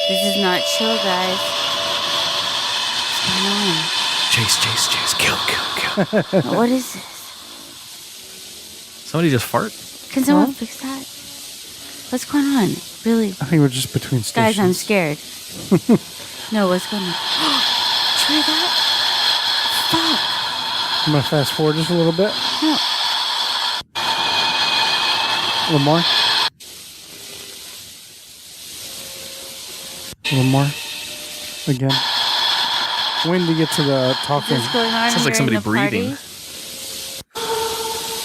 S14: This is not chill, guys. What's going on?
S2: Chase, kill.
S14: What is this?
S2: Somebody just fart?
S14: Can someone fix that? What's going on? Really?
S1: I think we're just between stations.
S14: Guys, I'm scared. No, what's going on? Did you hear that? Fuck.
S1: I'm going to fast forward just a little bit.
S14: No.
S1: A little more. A little more. Again. When to get to the talking.
S14: What's going on?
S2: Sounds like
S14: during
S2: somebody
S14: the party?
S2: breathing.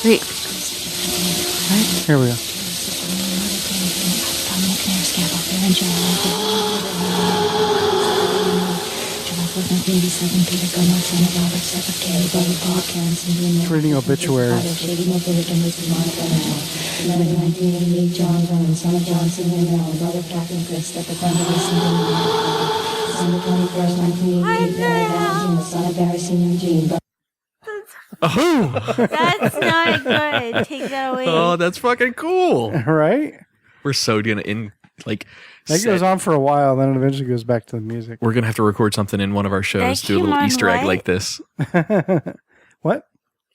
S14: Wait.
S1: Here we go.
S10: It's
S1: reading obituaries.
S2: Oh,
S14: That's not good. Take that away.
S2: oh, that's fucking cool.
S1: Right?
S2: We're so gonna like.
S1: That goes on for a while, then it eventually goes back to the music.
S2: We're gonna have to record something in one of our shows.
S14: That
S2: Do a
S14: came
S2: little
S14: on
S2: Easter egg
S14: what?
S2: like this.
S1: What?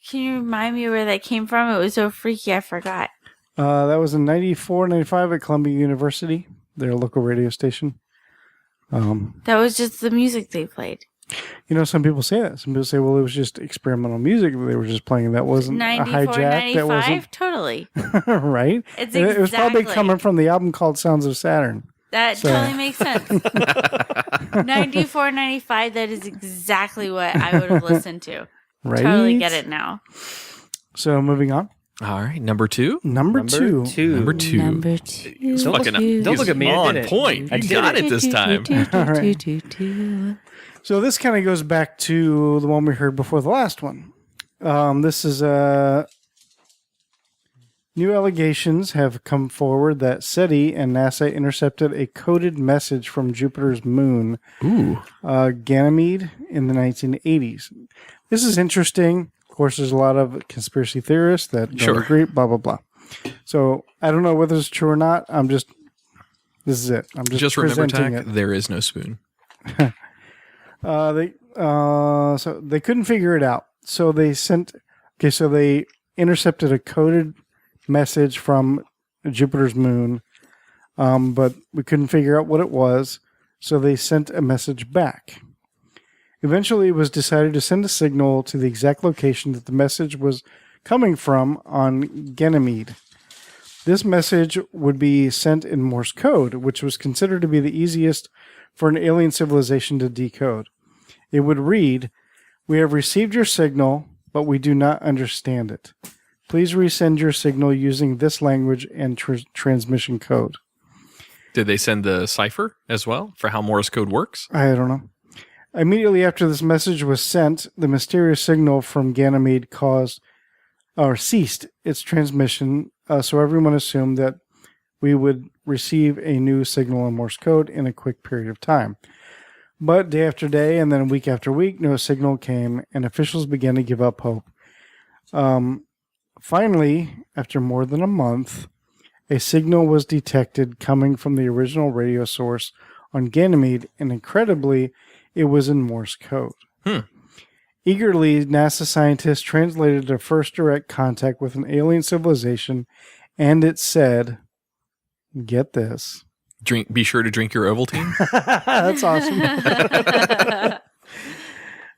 S14: Can you remind me where that came from? It was so freaky, I forgot.
S1: That was in 94, 95 at Columbia University, their local radio station.
S14: That was just the music they played.
S1: You know, some people say that. Some people say, well, it was just experimental music that they were just playing. That wasn't a
S14: 94,
S1: hijack. That
S14: 95?
S1: wasn't
S14: Totally.
S1: right.
S14: It's
S1: It was probably
S14: exactly-
S1: coming from the album called Sounds of Saturn.
S14: That
S1: So-
S14: totally makes sense. 94, 95, that is exactly what I would have listened to.
S1: Right.
S14: Totally get it now.
S1: So moving on.
S2: All right, number 2.
S1: Number two.
S2: Number 2.
S14: Number 2.
S2: He's fucking.
S6: don't look at me, I
S2: On
S6: did it.
S2: point.
S6: I
S2: You
S6: did
S2: got it this time.
S1: All right. So this kind of goes back to the one we heard before the last one. This is new allegations have come forward that SETI and NASA intercepted a coded message from Jupiter's moon, Ganymede, in the 1980s. This is interesting. Of course, there's a lot of conspiracy theorists that don't
S2: Sure.
S1: agree, blah, blah, blah. So I don't know whether it's true or not. This is it. I'm just
S2: remember,
S1: presenting
S2: Tach,
S1: it.
S2: there is no spoon.
S1: So they couldn't figure it out. So they intercepted a coded message from Jupiter's moon, but we couldn't figure out what it was. So they sent a message back. Eventually, it was decided to send a signal to the exact location that the message was coming from on Ganymede. This message would be sent in Morse code, which was considered to be the easiest for an alien civilization to decode. It would read, "We have received your signal, but we do not understand it. Please resend your signal using this language and transmission code."
S2: Did they send the cipher as well for how Morse code works?
S1: I don't know. Immediately after this message was sent, the mysterious signal from Ganymede ceased its transmission, so everyone assumed that we would receive a new signal in Morse code in a quick period of time. But day after day, and then week after week, no signal came, and officials began to give up hope. Finally, after more than a month, a signal was detected coming from the original radio source on Ganymede, and incredibly, it was in Morse code. Eagerly, NASA scientists translated their first direct contact with an alien civilization, and it said, get this.
S2: Be sure to drink your Ovaltine.
S1: That's awesome.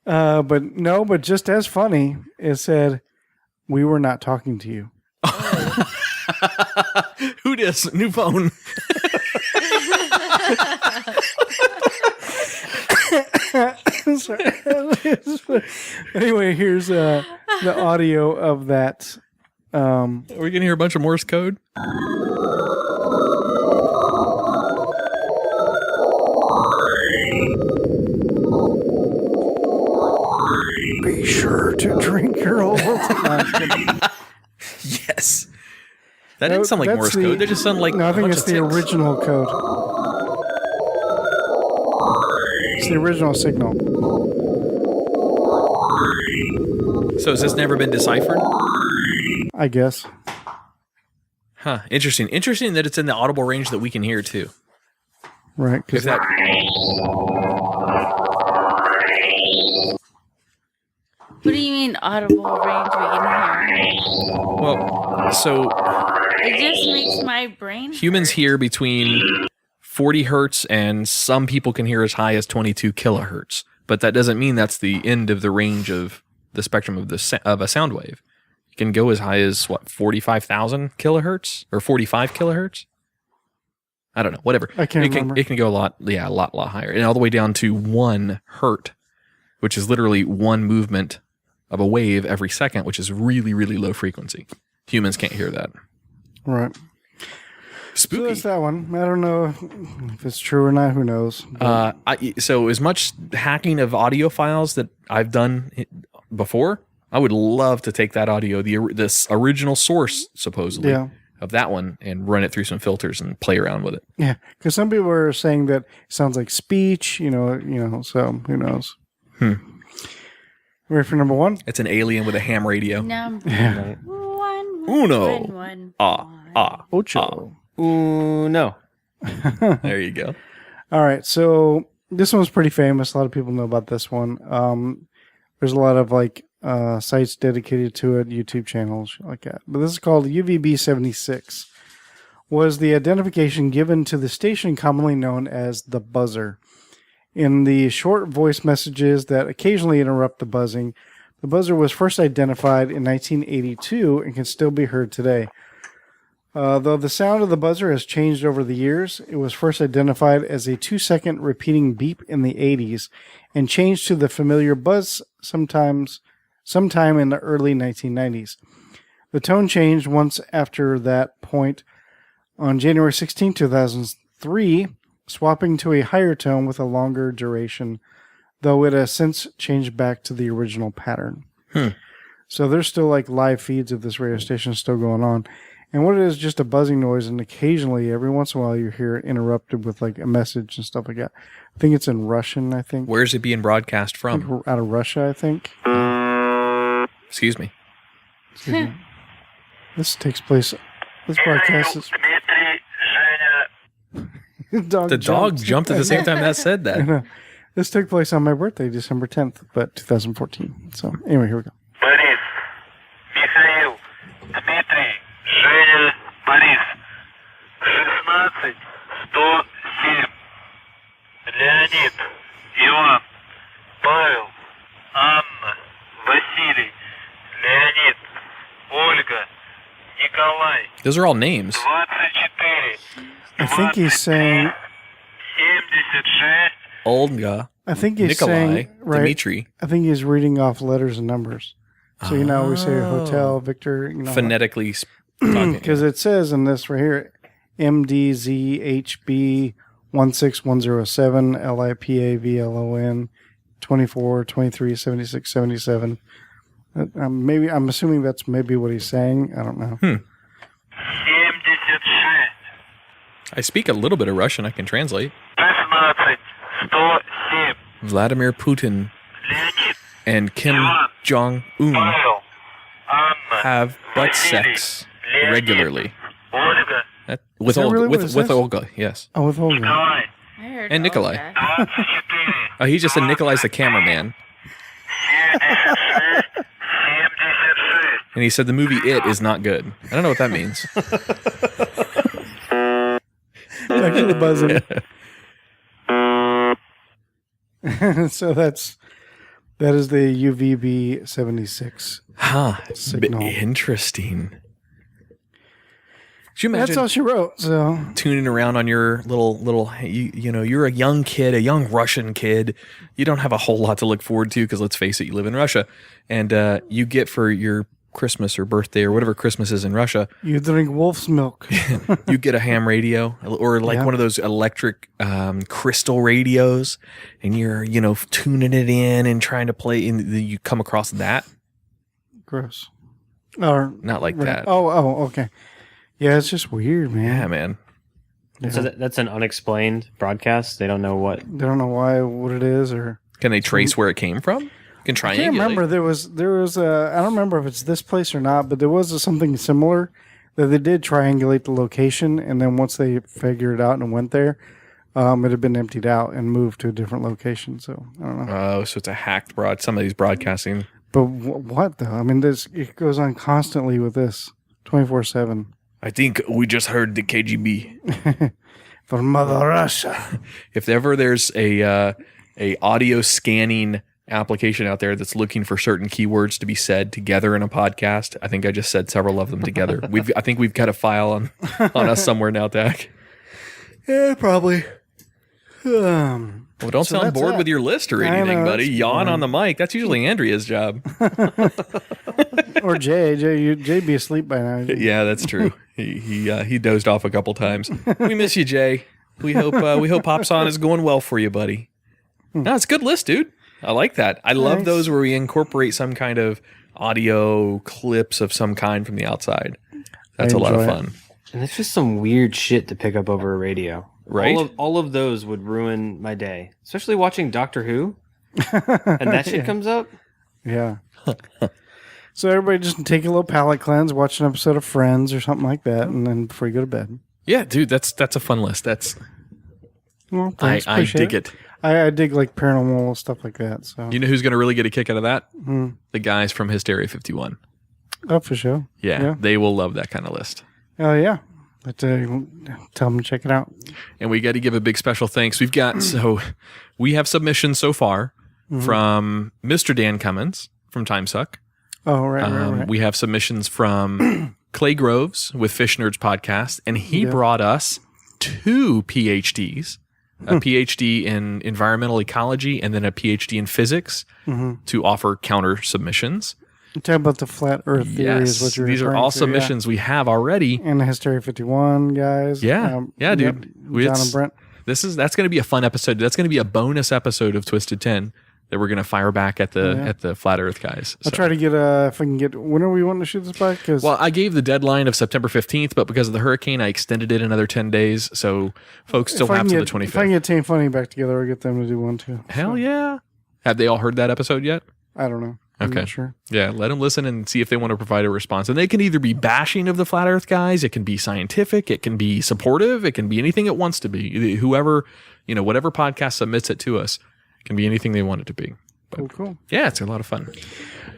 S1: But just as funny, it said, "We were not talking to you."
S2: Who dis? New phone.
S1: Sorry. Anyway, here's the audio of that.
S2: Are we going to hear a bunch of Morse code?
S1: Be sure to drink your Ovaltine.
S2: Yes. That didn't sound like Morse code. That just sounded like
S1: I think it's the original code. It's the original signal.
S2: So has this never been deciphered?
S1: I guess.
S2: Huh. Interesting. Interesting that it's in the audible range that we can hear too.
S1: Right.
S2: If that...
S14: What do you mean audible range we can hear?
S2: Well, so...
S14: It just makes my brain
S2: humans hear between 40 hertz and some people can hear as high as 22 kilohertz. But that doesn't mean that's the end of the range of the spectrum of a sound wave. It can go as high as, 45,000 kilohertz? Or 45 kilohertz? I don't know. Whatever.
S1: I can't remember.
S2: It can go a lot higher. And all the way down to 1 hertz, which is literally one movement of a wave every second, which is really, really low frequency. Humans can't hear that.
S1: Right.
S2: Spooky.
S1: So that's that one. I don't know if it's true or not. Who knows?
S2: So as much hacking of audio files that I've done before, I would love to take that audio, this original source, supposedly, of that one, and run it through some filters and play around with it.
S1: Yeah, because some people are saying that it sounds like speech, so who knows? Ready for number one?
S2: It's an alien with a ham radio.
S14: Number one.
S2: Uno.
S1: Ocho.
S6: No.
S2: There you go.
S1: All right, so this one's pretty famous. A lot of people know about this one. There's a lot of sites dedicated to it, YouTube channels like that. But this is called UVB-76. Was the identification given to the station commonly known as the buzzer. In the short voice messages that occasionally interrupt the buzzing, the buzzer was first identified in 1982 and can still be heard today. Though the sound of the buzzer has changed over the years, it was first identified as a 2-second repeating beep in the 80s and changed to the familiar buzz sometime in the early 1990s. The tone changed once after that point on January 16, 2003, swapping to a higher tone with a longer duration, though it has since changed back to the original pattern. So there's still live feeds of this radio station still going on. And what it is, just a buzzing noise, and occasionally, every once in a while, you hear it interrupted with a message and stuff like that. I think it's in Russian, I think.
S2: Where's it being broadcast from?
S1: Out of Russia, I think.
S2: Excuse me.
S1: This broadcast is...
S2: The dog jumped at the same time that said that.
S1: I know. This took place on my birthday, December 10th, but 2014. So, anyway, here we go.
S15: Борис, Михаил, Дмитрий, Женя, Борис, 16107, Леонид, Иван, Павел, Анна, Василий, Леонид, Ольга, Николай.
S2: Those are all names.
S15: 24.
S1: I think he's saying...
S15: 76.
S2: Olga.
S1: I think he's
S2: Nikolai.
S1: saying, right,
S2: Dmitri.
S1: I think he's reading off letters and numbers. So, we say hotel, Victor,
S2: Phonetically talking.
S1: Because it says in this right here, MDZHB 16107 LIPAVLON 24 23 76 77. Maybe I'm assuming that's maybe what he's saying. I don't know.
S2: I speak a little bit of Russian. I can translate. Vladimir Putin and Kim Jong-un have butt sex regularly. With Olga, yes.
S1: Oh, with Olga.
S14: I heard
S2: And Nikolai. Oh, he just said Nikolai's the cameraman. And he said the movie It is not good. I don't know what that means.
S1: Actually buzzing. So that is the UVB 76 signal.
S2: Interesting. Could you imagine
S1: That's all she wrote. So
S2: tuning around on your little you're a young kid, a young Russian kid. You don't have a whole lot to look forward to because let's face it, you live in Russia, and you get for your Christmas or birthday or whatever Christmas is in Russia,
S1: you drink wolf's milk.
S2: You get a ham radio or one of those electric crystal radios, and you're tuning it in and trying to play, and you come across that.
S1: Gross. Or
S2: not like that.
S1: Oh, okay. Yeah, it's just weird, man.
S2: Yeah, man.
S1: Yeah.
S6: So that's an unexplained broadcast. They don't know what.
S1: They don't know what it is, or
S2: can they trace where it came from? Can triangulate. I can't
S1: remember. There was I don't remember if it's this place or not, but there was something similar that they did triangulate the location, and then once they figured it out and went there, it had been emptied out and moved to a different location. So I don't know.
S2: Oh, so it's a hacked somebody's broadcasting.
S1: But what though? I mean, it goes on constantly with this 24/7.
S2: I think we just heard the KGB
S1: from Mother Russia.
S2: If ever there's a audio scanning application out there that's looking for certain keywords to be said together in a podcast, I think I just said several of them together. I think we've got a file on us somewhere now, Tach.
S1: Yeah, probably.
S2: Well, don't sound bored with your list or anything, buddy. Yawn on the mic. That's usually Andrea's job.
S1: Or Jay be asleep by now.
S2: Yeah, that's true. He dozed off a couple times. We miss you, Jay. We hope Pops On is going well for you, buddy. No, it's a good list, dude. I like that. I love those where we incorporate some kind of audio clips of some kind from the outside. That's a lot of fun.
S6: And it's just some weird shit to pick up over a radio.
S2: Right?
S6: All of those would ruin my day, especially watching Doctor Who, and that shit comes up.
S1: Yeah. So everybody just take a little palate cleanse, watch an episode of Friends or something like that, and then before you go to bed.
S2: Yeah, dude, that's a fun list.
S1: Well, thanks,
S2: I dig it.
S1: I dig like paranormal stuff like that. So
S2: you know who's going to really get a kick out of that? The guys from Hysteria 51.
S1: Oh, for sure.
S2: Yeah, they will love that kind of list.
S1: Oh yeah. But tell them to check it out.
S2: And we got to give a big special thanks. We have submissions so far from Mr. Dan Cummins from Timesuck.
S1: Oh, right.
S2: We have submissions from Clay Groves with Fish Nerds Podcast, and he brought us 2 PhDs, a PhD in environmental ecology and then a PhD in physics to offer counter submissions.
S1: You're talking about the flat Earth theory is what you're
S2: these are all submissions we have already.
S1: And the Hysteria 51 guys.
S2: Yeah, dude.
S1: John and Brent.
S2: That's going to be a fun episode. That's going to be a bonus episode of Twisted 10 that we're going to fire back at the Flat Earth guys.
S1: I'll try to get, if I can get, when are we wanting to shoot this back?
S2: Well, I gave the deadline of September 15th, but because of the hurricane, I extended it another 10 days. So folks still have to the 25th.
S1: If I can get Team Funny back together, I'll get them to do one too.
S2: Hell yeah. Have they all heard that episode yet?
S1: I don't know. I'm not sure.
S2: Yeah, let them listen and see if they want to provide a response. And they can either be bashing of the Flat Earth guys, it can be scientific, it can be supportive, it can be anything it wants to be. Whoever, whatever podcast submits it to us, it can be anything they want it to be. But,
S1: cool.
S2: Yeah, it's a lot of fun.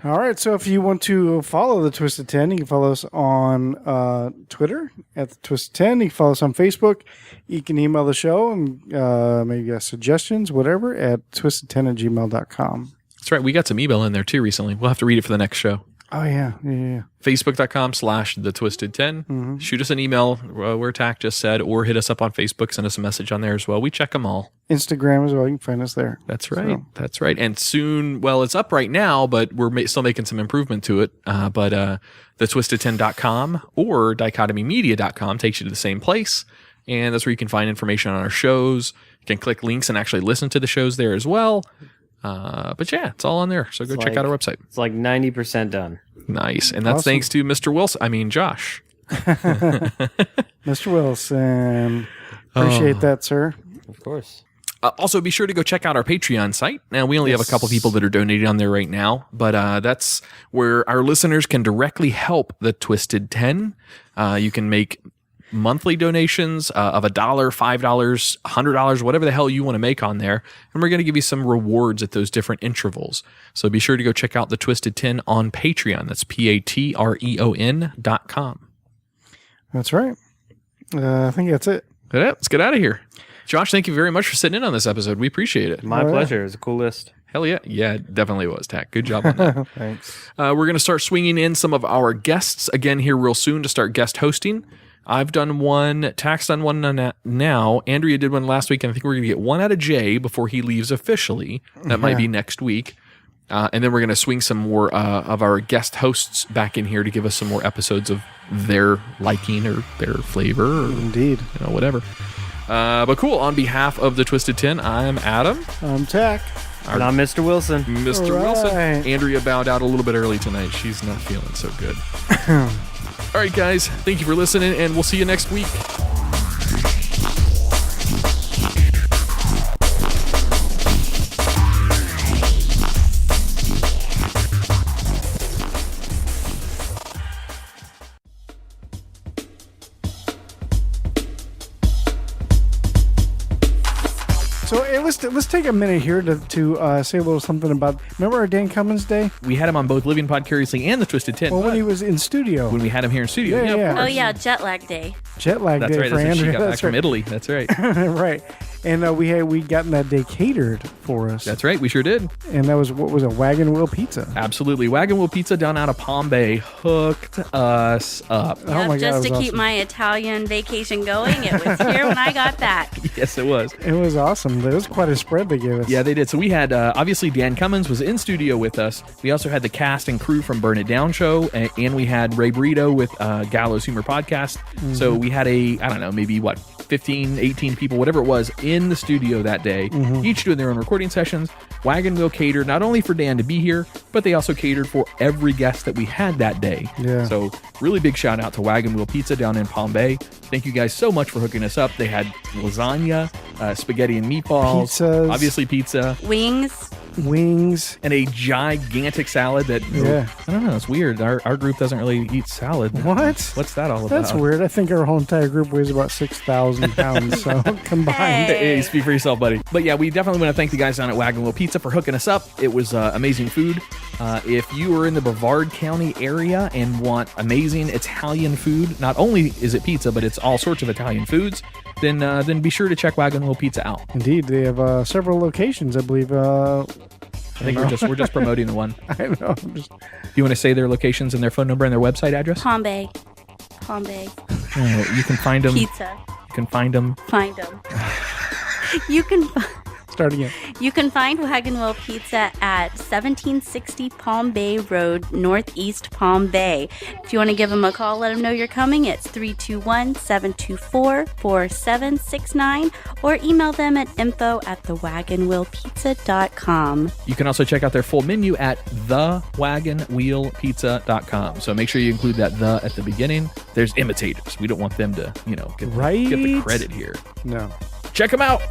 S1: All right, so if you want to follow the Twisted 10, you can follow us on Twitter at the Twisted 10. You can follow us on Facebook. You can email the show and maybe suggestions, whatever, at twisted10@gmail.com.
S2: That's right. We got some email in there too recently. We'll have to read it for the next show.
S1: Oh, yeah.
S2: Facebook.com/thetwisted10. Shoot us an email where Tach just said, or hit us up on Facebook. Send us a message on there as well. We check them all.
S1: Instagram as well. You can find us there.
S2: That's right. So. That's right. And soon, well, it's up right now, but we're still making some improvement to it. But thetwisted10.com or dichotomymedia.com takes you to the same place. And that's where you can find information on our shows. You can click links and actually listen to the shows there as well. But yeah, it's all on there. So go check out our website.
S6: It's like 90% done.
S2: Nice. And that's thanks to Mr. Wilson. I mean, Josh.
S1: Mr. Wilson. Appreciate that, sir.
S6: Of course.
S2: Also, be sure to go check out our Patreon site. Now, we only have a couple people that are donating on there right now, but that's where our listeners can directly help the Twisted 10. You can make monthly donations of $1, $5, $100, whatever the hell you want to make on there. And we're going to give you some rewards at those different intervals. So be sure to go check out the Twisted 10 on Patreon. That's patreon.com.
S1: That's right. I think that's it.
S2: Yeah, let's get out of here. Josh, thank you very much for sitting in on this episode. We appreciate it.
S6: My pleasure. It was a cool list.
S2: Hell yeah. Yeah, it definitely was, Tach. Good job on that.
S1: Thanks.
S2: We're going to start swinging in some of our guests again here real soon to start guest hosting. I've done one. Tach's done one now. Andrea did one last week, and I think we're going to get one out of Jay before he leaves officially. That might be next week. And then we're going to swing some more of our guest hosts back in here to give us some more episodes of their liking or their flavor. Or,
S1: Indeed.
S2: Whatever. But cool. On behalf of the Twisted 10, I'm Adam.
S1: I'm Tach.
S6: And I'm Mr. Wilson.
S2: Mr. Wilson. Andrea bowed out a little bit early tonight. She's not feeling so good. All right, guys. Thank you for listening, and we'll see you next week.
S1: So hey, let's take a minute here to say a little something about. Remember our Dan Cummins Day?
S2: We had him on both Living Pod Curiously and the Twisted 10.
S1: Well, when he was in studio.
S2: When we had him here in studio.
S1: Yeah.
S14: Oh yeah, jet lag day.
S1: Jet lag
S2: That's
S1: day
S2: right.
S1: for
S2: That's
S1: Andrea.
S2: when she got back from Italy. That's right.
S1: Right. And we'd gotten that day catered for us.
S2: That's right. We sure did.
S1: And that was, what was it, Wagon Wheel Pizza?
S2: Absolutely. Wagon Wheel Pizza down out of Palm Bay hooked us up.
S14: Yep,
S1: oh my God,
S14: just to
S1: awesome.
S14: keep my Italian vacation going. It was here when I got back.
S2: Yes, it was.
S1: It was awesome. It was quite a spread they gave us.
S2: Yeah, they did. So we had, obviously, Dan Cummins was in studio with us. We also had the cast and crew from Burn It Down Show, and we had Ray Burrito with Gallows Humor Podcast. Mm-hmm. So we had maybe 15, 18 people, whatever it was, in the studio that day, each doing their own recording sessions. Wagon Wheel catered not only for Dan to be here, but they also catered for every guest that we had that day.
S1: Yeah.
S2: So really big shout out to Wagon Wheel Pizza down in Palm Bay. Thank you guys so much for hooking us up. They had lasagna, spaghetti and meatballs,
S1: pizzas,
S2: obviously pizza,
S1: wings,
S2: and a gigantic salad that, I don't know, it's weird. Our group doesn't really eat salad.
S1: What?
S2: What's that all about?
S1: That's weird. I think our whole entire group weighs about 6,000 pounds, so combined.
S2: Hey, speak for yourself, buddy. But yeah, we definitely want to thank the guys down at Wagon Wheel Pizza for hooking us up. It was amazing food. If you are in the Brevard County area and want amazing Italian food, not only is it pizza, but it's all sorts of Italian foods, then be sure to check Wagon Wheel Pizza out.
S1: Indeed, they have several locations, I believe.
S2: I think we're just promoting the one.
S1: I know.
S2: Do you want to say their locations and their phone number and their website address?
S14: Palm Bay.
S2: You can find them.
S14: Pizza.
S2: You can find them.
S14: You can.
S1: Start again.
S14: You can find Wagon Wheel Pizza at 1760 Palm Bay Road, Northeast Palm Bay. If you want to give them a call, let them know you're coming. It's 321-724-4769 or email them at info@thewagonwheelpizza.com.
S2: You can also check out their full menu at thewagonwheelpizza.com. So make sure you include that "the" at the beginning. There's imitators. We don't want them to, get the credit here.
S1: No.
S2: Check them out.